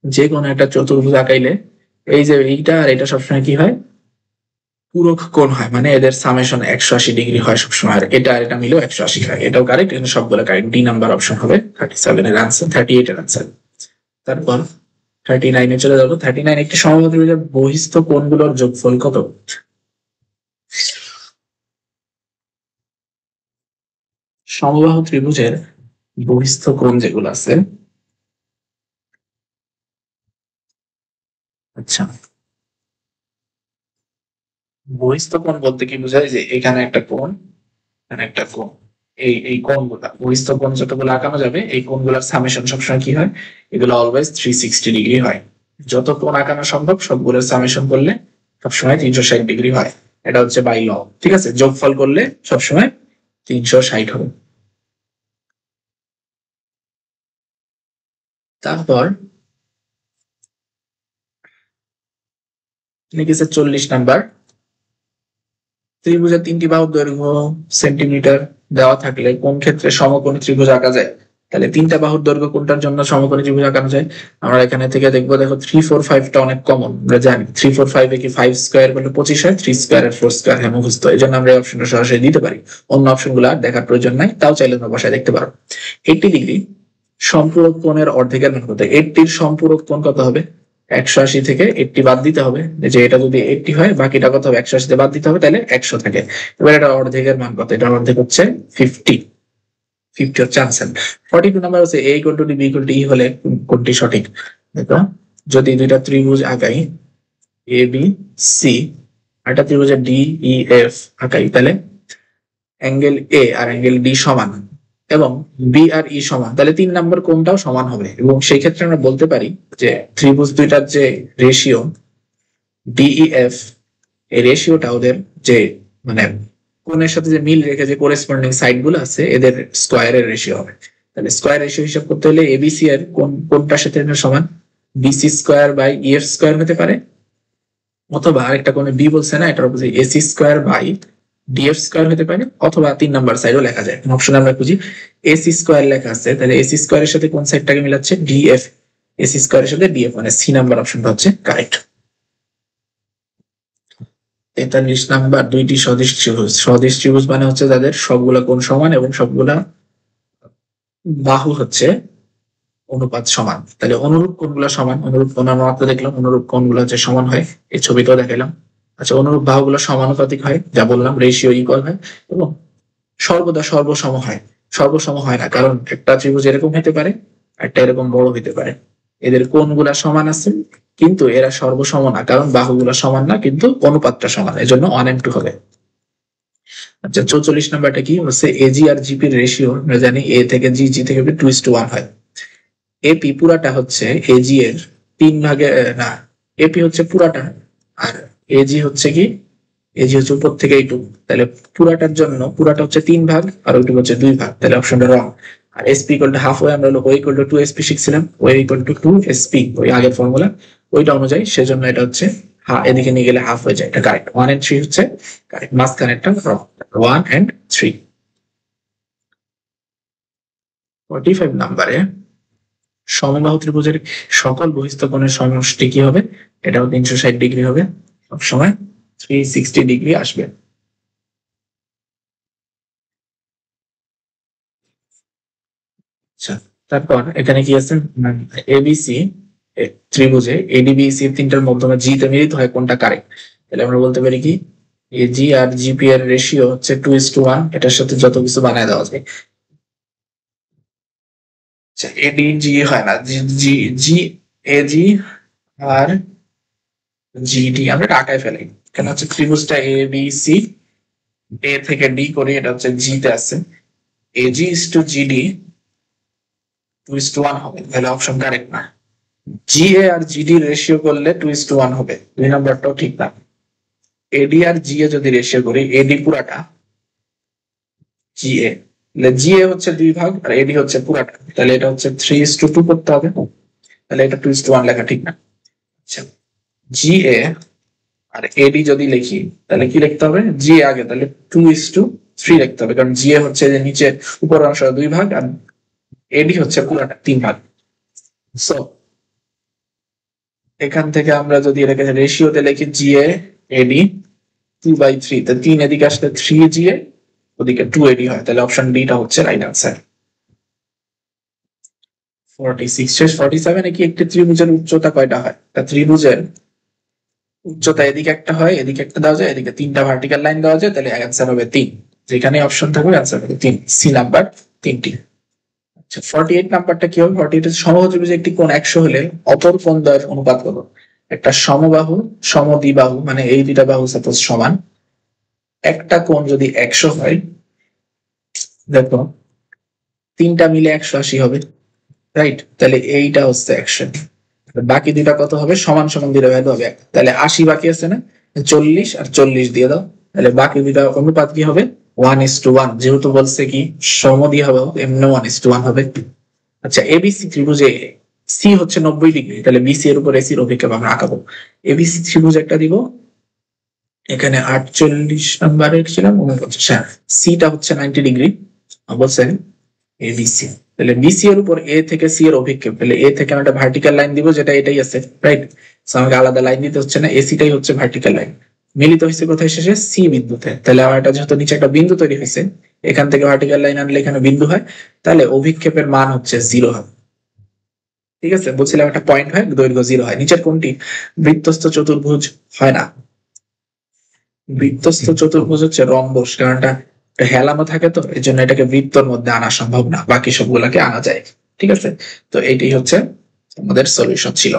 যে কোনো একটা চতুর্ভুজ আঁকাইলে এই যে এইটা আর এটা সবসময় কি হয়, পূরক কোণ হয়, মানে এদের সামেশন 180 ডিগ্রি হয় সবসময়, আর এটা আর এটা মিলেও 180 হয়, এটাও কারেক্ট। এখানে সবগুলো কারেক্ট। ডি নাম্বার অপশন হবে 37 এর আনসার, 38 এর আনসার। তারপর 39 এ চলে যাবো। 39 একটি সমবাহু ত্রিভুজের বহিস্থ কোণগুলোর যোগফল কত। সমবাহু ত্রিভুজের বহিস্থ কোণ যেগুলো আছে, আচ্ছা বহিস্থ কোণ বলতে কি বোঝায়, যে এখানে একটা কোণ, এখানে একটা কোণ, এই কোণগুলা বহিস্থ কোণ যতগুলো আঁকানো যাবে এই কোণগুলোর সামেশন সবসময় কি হয়, এগুলো অলওয়েজ 360 ডিগ্রি হয়। যত কোণ আঁকানো সম্ভব সবগুলোর সামেশন করলে সবসময় 360 ডিগ্রি হয়, এটা হচ্ছে বাই ল, ঠিক আছে। যোগফল করলে সবসময় 360 হবে। তারপর লিখেছে 40 নাম্বার, ত্রিভুজের 3টি বাহুর দৈর্ঘ্য সেন্টিমিটার দেওয়া থাকলে কোন ক্ষেত্রে সমকোণী ত্রিভুজ আঁকা যায়। তাহলে 3টা বাহুর দৈর্ঘ্য কোনটার জন্য সমকোণী ত্রিভুজ আঁকানো যায়, আমরা এখানে থেকে দেখবো। দেখো 3 4 5টা অনেক কমন, আমরা জানি 3 4 5 এ কি 5 স্কয়ার বলে 25 হয়, 3 স্কয়ার আর 4 স্কয়ার হ্যাঁ মুখস্থ, এই জন্য আমরা এই অপশনটা সরাসরি দিতে পারি, অন্য অপশন গুলো আর দেখার প্রয়োজন নাই, তাও চাইলে তোমরা বসায় দেখতে পারো। 80 ডিগ্রি সম্পূরক কোণের অর্ধেকের মান কত। 80 এর সম্পূরক কোণ কত হবে, 180 থেকে 80 বাদ দিতে হবে, যে এটা যদি 80 হয় বাকিটা কত হবে, 180 তে বাদ দিতে হবে, তাহলে 100 থাকে। এবার এটা অর্ধেকের মান কত, এটা অর্ধেক হচ্ছে 50, 50 হচ্ছে আনসার। 42 নাম্বার হচ্ছে a equal to b equal to e হলে কোনটি সঠিক। দেখো যদি দুইটা ত্রিভুজ আঁকাই এ বি সি, একটা ত্রিভুজের ডি ই এফ আঁকাই, তাহলে অ্যাঙ্গেল এ আর অ্যাঙ্গেল ডি সমান এবং বি আর ই সমান, তাহলে 3 নম্বর কোণটাও সমান হবে। এবং সেই ক্ষেত্রে আমরা বলতে পারি যে ত্রিভুজ দুইটার যে রেশিও ডিইএফ, এই রেশিওটা ওদের যে মানে কোণের সাথে যে মিল রেখে যে করেসপন্ডিং সাইড গুলো আছে এদের স্কোয়ারের রেশিও হবে। তাহলে স্কোয়ার রেশিও হিসাব করতে হলে এবিসি এর কোনটার সাথে সমান, BC square by EF square হতে পারে, অথবা আরেকটা কোণে বি বলছে না, এটার উপরে AC square by DF square হতে পারে, অথবা 3 নাম্বার সাইডও লেখা যায়। অপশন আমরা খুঁজি, এসি স্কোয়ার লেখা আছে, তাহলে এসি স্কোয়ারের সাথে কোন সাইডটাকে মিলাচ্ছে, ডিএফ, এসি স্কোয়ারের সাথে ডিএফ, মানে সি নাম্বার অপশনটা হচ্ছে কারেক্ট। 43 নাম্বার, দুইটি সদিশ ত্রিভুজ। সদিশ ত্রিভুজ মানে হচ্ছে তাদের সবগুলা কোণ সমান এবং সবগুলা বাহু হচ্ছে অনুপাত সমান। তাহলে অনুরূপ কোণগুলো সমান, অনুরূপ কোণ আমরা মাত্র দেখলাম, অনুরূপ কোণগুলো হচ্ছে সমান হয়, এই ছবিটাও দেখাইলাম। আচ্ছা, অনুরূপ বাহুগুলো সমানুপাতিক হয়, যা বললাম রেশিও ইকুয়াল হয়, এবং সর্বদা সর্বসম হয়। সর্বসম হয় না, কারণ একটা ত্রিভুজ এরকম হতে পারে, একটা এরকম বড় হতে পারে। এদের কোণগুলা সমান আছে কিন্তু এরা সর্বসম না, কারণ বাহুগুলা সমান না কিন্তু অনুপাতটা সমান, এজন্য 1:2 হবে। আচ্ছা, 44 নাম্বারটা কি হচ্ছে, এজি আর জিপির রেশিও আমরা জানি এ থেকে জি, জি থেকে 2:1 হয়। এপি পুরাটা হচ্ছে এজি এর 3 ভাগে, না, এপি হচ্ছে পুরাটা, আর এজি হচ্ছে কি, এজি হচ্ছে উপর থেকে এইটুকু, তাহলে পুরাটার জন্য পুরাটা হচ্ছে 3 ভাগ আর ওইটুকু হচ্ছে 2 ভাগ, তাহলে অপশনটা রং। আর SP equal to half way, আমরা হলো ওয়ে ইকুয়াল টু 2 এসপি শিখছিলাম, ওয়ে ইকুয়াল টু 2 এসপি, ওই আগের ফর্মুলা ওইটা অনুযায়ী, সেজন্য এটা হচ্ছে এদিকে নিয়ে গেলে হাফ হয়ে যায়, এটা কারেক্ট। 1 and 3 হচ্ছে কারেক্ট, মাঝখানেরটা রং। 1 and 3। 45 নাম্বারে সমবাহু ত্রিভুজের সকল বহিস্থ কোণের সমষ্টি কি হবে, এটাও 360 ডিগ্রি হবে, সবসময় 360 ডিগ্রি আসবে। আচ্ছা, তারপর এখানে কি আছে, এবিসি ত্রিভুজে এডিবিসি তিনটার মাধ্যমে জি তে মিলিত হয়, কোনটা কারেক্ট? তাহলে আমরা বলতে পারি কি, এজি আর জিপি এর রেশিও হচ্ছে 2:1, এটার সাথে যত কিছু বানায় দেওয়া যায়। আচ্ছা, এডি জি হয় না, জি জি জি, এজি আর জিডি আমরা কাটায় ফেলি, কেন হচ্ছে ত্রিভুজটা এ বি সি, এ থেকে ডি করি, এটা হচ্ছে জি তে আছে, এজি ইস টু জিডি 2:1 হবে, তাহলে অপশন কারেক্ট না। জিএ আর জিডি রেশিও করলে 2:1 হবে, 2 নাম্বারটাও ঠিক না। এডি আর জিএ যদি রেশিও করি, এডি পুরাটা জিএ, তাহলে জিএ হচ্ছে 2 ভাগ আর এডি হচ্ছে পুরাটা, তাহলে এটা হচ্ছে 3:2 করতে হবে, তাহলে এটা 2:1 লেখা ঠিক না। আচ্ছা, জিএ আর এডি যদি লিখি তাহলে কি লিখতে হবে, জিএ আগে, তাহলে 2:3 লিখতে হবে, কারণ জিএ হচ্ছে যে নিচে উপর অংশ 2 ভাগ আর এডি হচ্ছে পুরাটা 3 ভাগ। সো এখান থেকে আমরা যদি এটাকে রেশিওতে লিখি জিএ এডি 2/3, তো 3 এদিকে আসলে 3 জিএ, ওদিকে 2 এডি হয়, তাহলে অপশন ডি টা হচ্ছে রাইট আনসার। 46 শেষ। 47 এ কি একটি ত্রিভুজের উচ্চতা কয়টা হয়? একটা ত্রিভুজের উচ্চতা এদিকে একটা হয়, এদিকে একটা দেওয়া যায়, এদিকে 3টা ভার্টিক্যাল লাইন দেওয়া যায়, তাহলে অ্যান্সার হবে 3, যেখানে অপশন থাকবে অ্যান্সার হবে 3, সি নাম্বার 3টি। আচ্ছা, 48 নাম্বারটা কি হবে, 48 সমবাহু ত্রিভুজে একটি কোণ 100 হলে অপর কোণ দ্বয়ের অনুপাত কত? একটা সমবাহু সমদ্বিবাহু মানে এই দুইটা বাহু সাপোজ সমান, একটা কোণ যদি 100 হয়, দেখো 3টা মিলে 180 হবে, রাইট? তাহলে এইটা হচ্ছে 100, বাকি দুইটা কত হবে, সমান সমান দুইটা ভ্যালু হবে, তাহলে 80 বাকি আছে না, 40 আর 40 দিয়ে দাও, তাহলে বাকি দুইটা অনুপাত কি হবে, 1:1, যেহেতু বলছে কি সমদ্বিবাহু, এমনি 1:1 হবে। আচ্ছা, এবিসি ত্রিভুজে সি হচ্ছে 90 ডিগ্রি, তাহলে বিসি এর উপর এসির অভিক্ষেপ আমরা আঁকাবো। এবিসি ত্রিভুজ একটা দিব, এখানে 48 নাম্বারের ছিলাম 49, হ্যাঁ, সিটা হচ্ছে 90 ডিগ্রি বলছেন এবিসি, তাহলে বিসি এর উপর এ থেকে সি এর অভিক্ষেপ, তাহলে এ থেকে আমরা একটা ভার্টিক্যাল লাইন দিব, যেটা এটাই আছে, রাইট? সো আমাকে আলাদা লাইন দিতে হচ্ছে না, এসিটাই হচ্ছে ভার্টিক্যাল লাইন, মিলিত হয়েছে কোথায়, শেষে সি বিন্দুতে, তাহলে আমার এটা যেহেতু নিচে একটা বিন্দু তৈরি হয়েছে, এখান থেকে ভার্টিক্যাল লাইন আনলে এখানে বিন্দু হয়, তাহলে অভিক্ষেপের মান হচ্ছে 0 হবে। ঠিক আছে, বলছিলাম একটা পয়েন্ট হয়, দৈর্ঘ্য 0 হয়। নিচের কোনটি বৃত্তস্থ চতুর্ভুজ হয় না? বৃত্তস্থ চতুর্ভুজ হচ্ছে রম্বস, কারণ এটা হেলানো থাকে, তো এই জন্য এটাকে বৃত্তর মধ্যে আনা সম্ভব না, বাকি সবগুলাকে আনা যায়। ঠিক আছে, তো এইটাই হচ্ছে আমাদের সলিউশন ছিল।